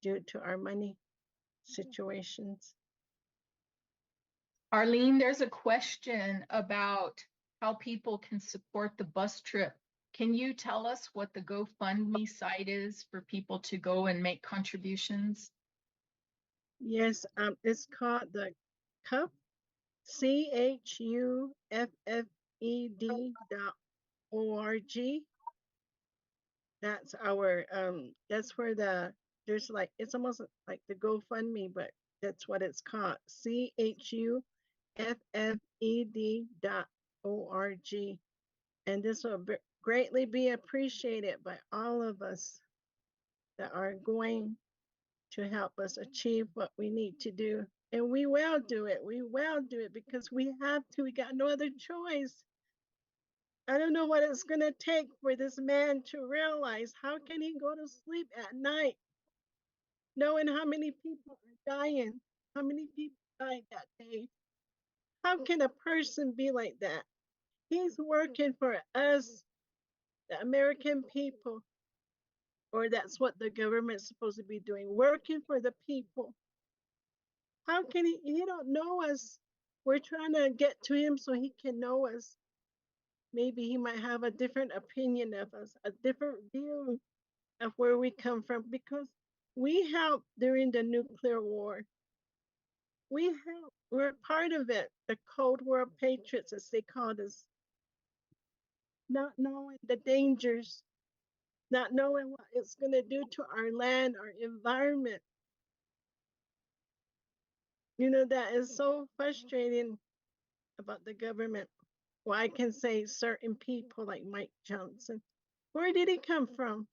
[SPEAKER 3] due to our money situations.
[SPEAKER 1] Arlene, there's a question about how people can support the bus trip. Can you tell us what the GoFundMe site is for people to go and make contributions?
[SPEAKER 3] Yes, it's called the CUFFED, CHUFFED.org. That's that's where there's it's almost like the GoFundMe, but that's what it's called, CHUFFED.org. And this will greatly be appreciated by all of us that are going to help us achieve what we need to do. And we will do it. We will do it because we have to. We got no other choice. I don't know what it's going to take for this man to realize, how can he go to sleep at night knowing how many people are dying, how many people died that day. How can a person be like that? He's working for us, the American people, or that's what the government's supposed to be doing, working for the people. How can he don't know us. We're trying to get to him so he can know us. maybe he might have a different opinion of us, a different view of where we come from, because we helped during the nuclear war. We helped. We're part of it. The Cold War patriots, as they called us, not knowing the dangers, not knowing what it's going to do to our land, our environment. That is so frustrating about the government. Well, I can say certain people like Mike Johnson. Where did he come from?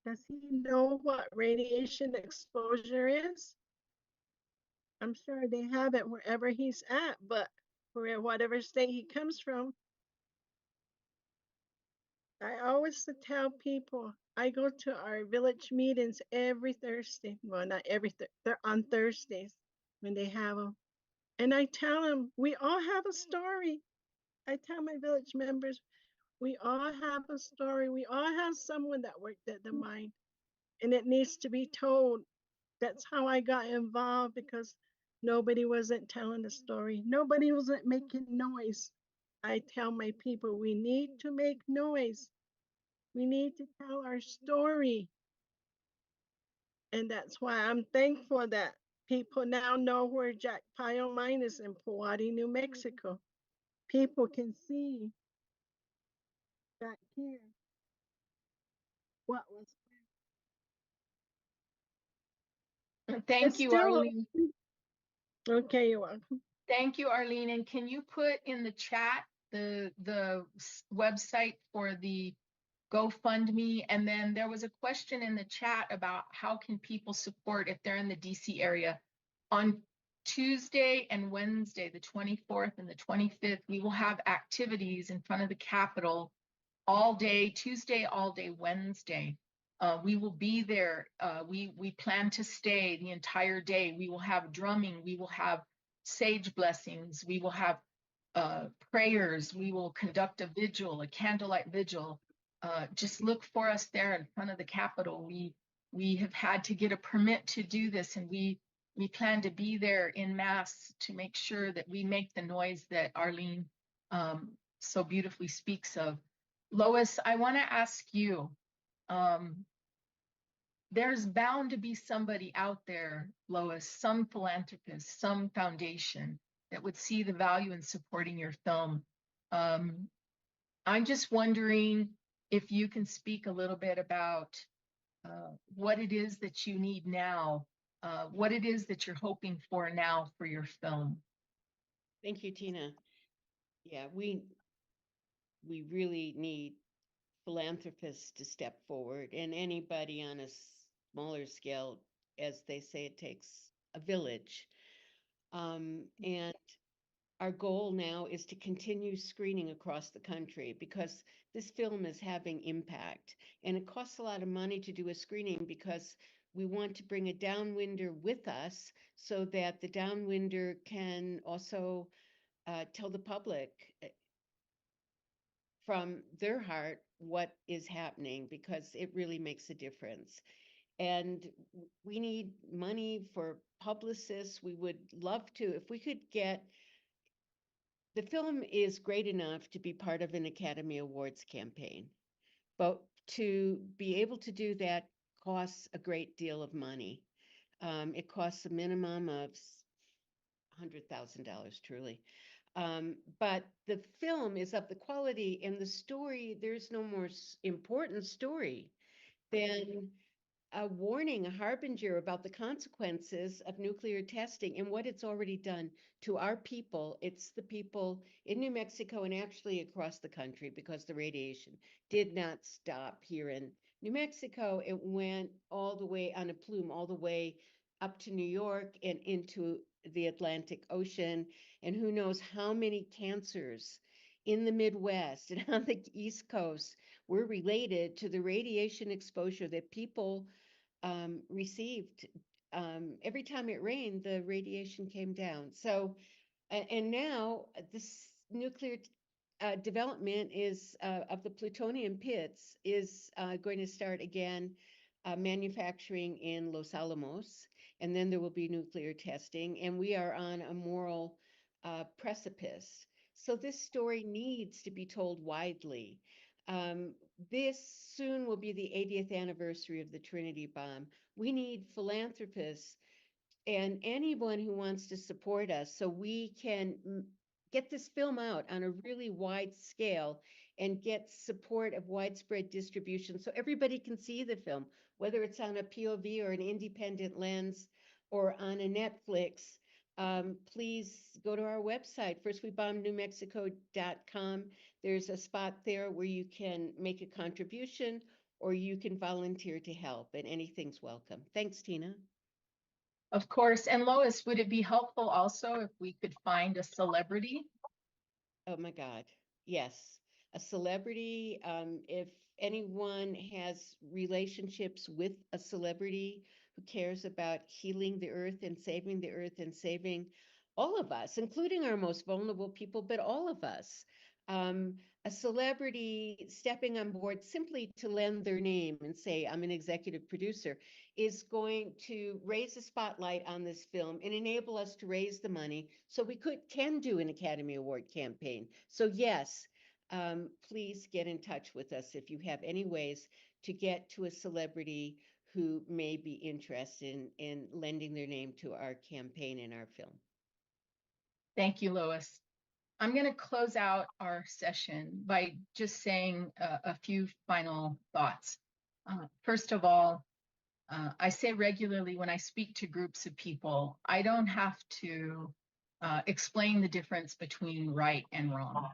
[SPEAKER 3] Does he know what radiation exposure is? I'm sure they have it wherever he's at, but for whatever state he comes from, I always tell people I go to our village meetings every Thursday. Well, not every, they're on Thursdays when they have them. And I tell them, we all have a story. I tell my village members, we all have a story. We all have someone that worked at the mine, and it needs to be told. That's how I got involved, because nobody wasn't telling the story. Nobody wasn't making noise. I tell my people, we need to make noise. We need to tell our story. And that's why I'm thankful that people now know where Jack Pile Mine is in Pewaukee, New Mexico. People can see back here what was.
[SPEAKER 1] Thank
[SPEAKER 3] It's
[SPEAKER 1] you,
[SPEAKER 3] still
[SPEAKER 1] Arlene.
[SPEAKER 3] okay. You're welcome.
[SPEAKER 1] Thank you, Arlene. And can you put in the chat the website for the GoFundMe? And then there was a question in the chat about how can people support if they're in the DC area. On Tuesday and Wednesday, the 24th and the 25th, we will have activities in front of the Capitol all day, Tuesday, all day, Wednesday. We will be there. We plan to stay the entire day. We will have drumming. We will have sage blessings. We will have prayers. We will conduct a vigil, a candlelight vigil. Just look for us there in front of the Capitol. We have had to get a permit to do this, and we plan to be there en masse to make sure that we make the noise that Arlene so beautifully speaks of. Lois, I want to ask you, there's bound to be somebody out there, Lois, some philanthropist, some foundation that would see the value in supporting your film. I'm just wondering if you can speak a little bit about what it is that you need now, what it is that you're hoping for now for your film.
[SPEAKER 2] Thank you, Tina. Yeah, we really need philanthropists to step forward, and anybody on a smaller scale. As they say, it takes a village. And our goal now is to continue screening across the country, because this film is having impact, and it costs a lot of money to do a screening, because we want to bring a downwinder with us so that the downwinder can also tell the public from their heart what is happening, because it really makes a difference. And we need money for publicists. We would love to, if we could get, the film is great enough to be part of an Academy Awards campaign, but to be able to do that costs a great deal of money. It costs a minimum of $100,000, truly. But the film is of the quality, and the story, there's no more important story than a warning, a harbinger about the consequences of nuclear testing and what it's already done to our people. It's the people in New Mexico and actually across the country, because the radiation did not stop here in New Mexico. It went all the way on a plume, all the way up to New York and into the Atlantic Ocean. And who knows how many cancers in the Midwest and on the East Coast were related to the radiation exposure that people received. Every time it rained, the radiation came down. So, and now this nuclear development is of the plutonium pits is going to start again, manufacturing in Los Alamos, and then there will be nuclear testing, and we are on a moral precipice. So this story needs to be told widely. This soon will be the 80th anniversary of the Trinity bomb. We need philanthropists and anyone who wants to support us so we can get this film out on a really wide scale and get support of widespread distribution so everybody can see the film, whether it's on a POV or an independent lens or on a Netflix. Please go to our website, firstwebombednewmexico.com. There's a spot there where you can make a contribution or you can volunteer to help, and anything's welcome. Thanks, Tina.
[SPEAKER 1] Of course. And Lois, would it be helpful also if we could find a celebrity?
[SPEAKER 2] Oh my God. Yes. A celebrity. If anyone has relationships with a celebrity who cares about healing the earth and saving all of us, including our most vulnerable people, but all of us. A celebrity stepping on board simply to lend their name and say, I'm an executive producer, is going to raise the spotlight on this film and enable us to raise the money so we can do an Academy Award campaign. So yes, please get in touch with us if you have any ways to get to a celebrity who may be interested in lending their name to our campaign and our film.
[SPEAKER 1] Thank you, Lois. I'm going to close out our session by just saying a few final thoughts. First of all, I say regularly when I speak to groups of people, I don't have to explain the difference between right and wrong.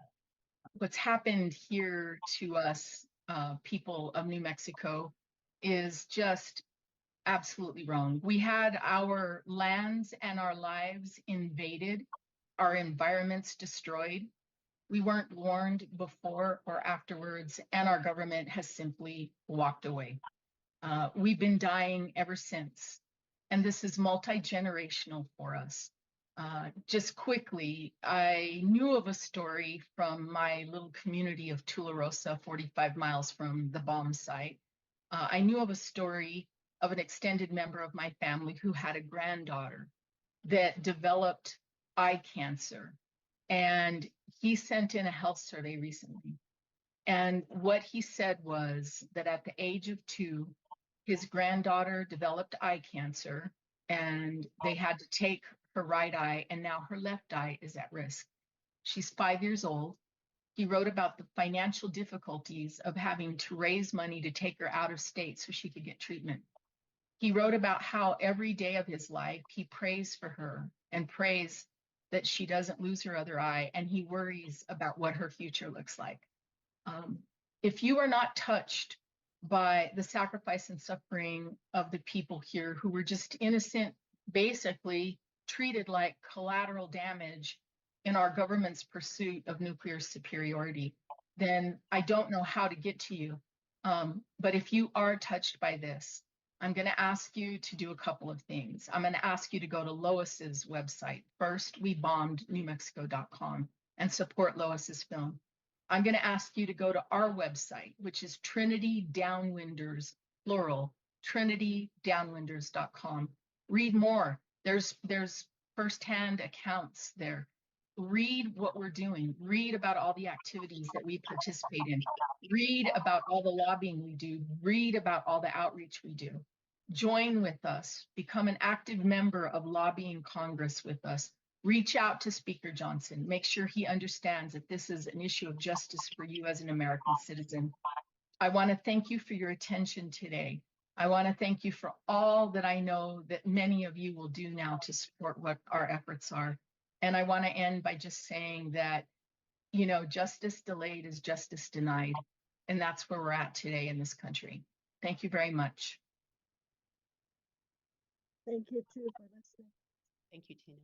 [SPEAKER 1] What's happened here to us, people of New Mexico, is just absolutely wrong. We had our lands and our lives invaded, our environments destroyed. We weren't warned before or afterwards, and our government has simply walked away. We've been dying ever since, and this is multi-generational for us. Just quickly, I knew of a story from my little community of Tularosa, 45 miles from the bomb site. I knew of a story of an extended member of my family who had a granddaughter that developed eye cancer. And he sent in a health survey recently. And what he said was that at the age of 2, his granddaughter developed eye cancer and they had to take her right eye, and now her left eye is at risk. She's 5 years old. He wrote about the financial difficulties of having to raise money to take her out of state so she could get treatment. He wrote about how every day of his life he prays for her and prays that she doesn't lose her other eye, and he worries about what her future looks like. If you are not touched by the sacrifice and suffering of the people here who were just innocent, basically treated like collateral damage in our government's pursuit of nuclear superiority, then I don't know how to get to you. But if you are touched by this, I'm going to ask you to do a couple of things. I'm going to ask you to go to Lois's website, firstwebombednewmexico.com, and support Lois's film. I'm going to ask you to go to our website, which is Trinity Downwinders, plural, trinitydownwinders.com. Read more. There's firsthand accounts there. Read what we're doing. Read about all the activities that we participate in. Read about all the lobbying we do. Read about all the outreach we do. Join with us. Become an active member of Lobbying Congress with us. Reach out to Speaker Johnson. Make sure he understands that this is an issue of justice for you as an American citizen. I want to thank you for your attention today. I want to thank you for all that I know that many of you will do now to support what our efforts are. And I want to end by just saying that, you know, justice delayed is justice denied. And that's where we're at today in this country. Thank you very much.
[SPEAKER 3] Thank you too for listening.
[SPEAKER 2] Thank you, Tina.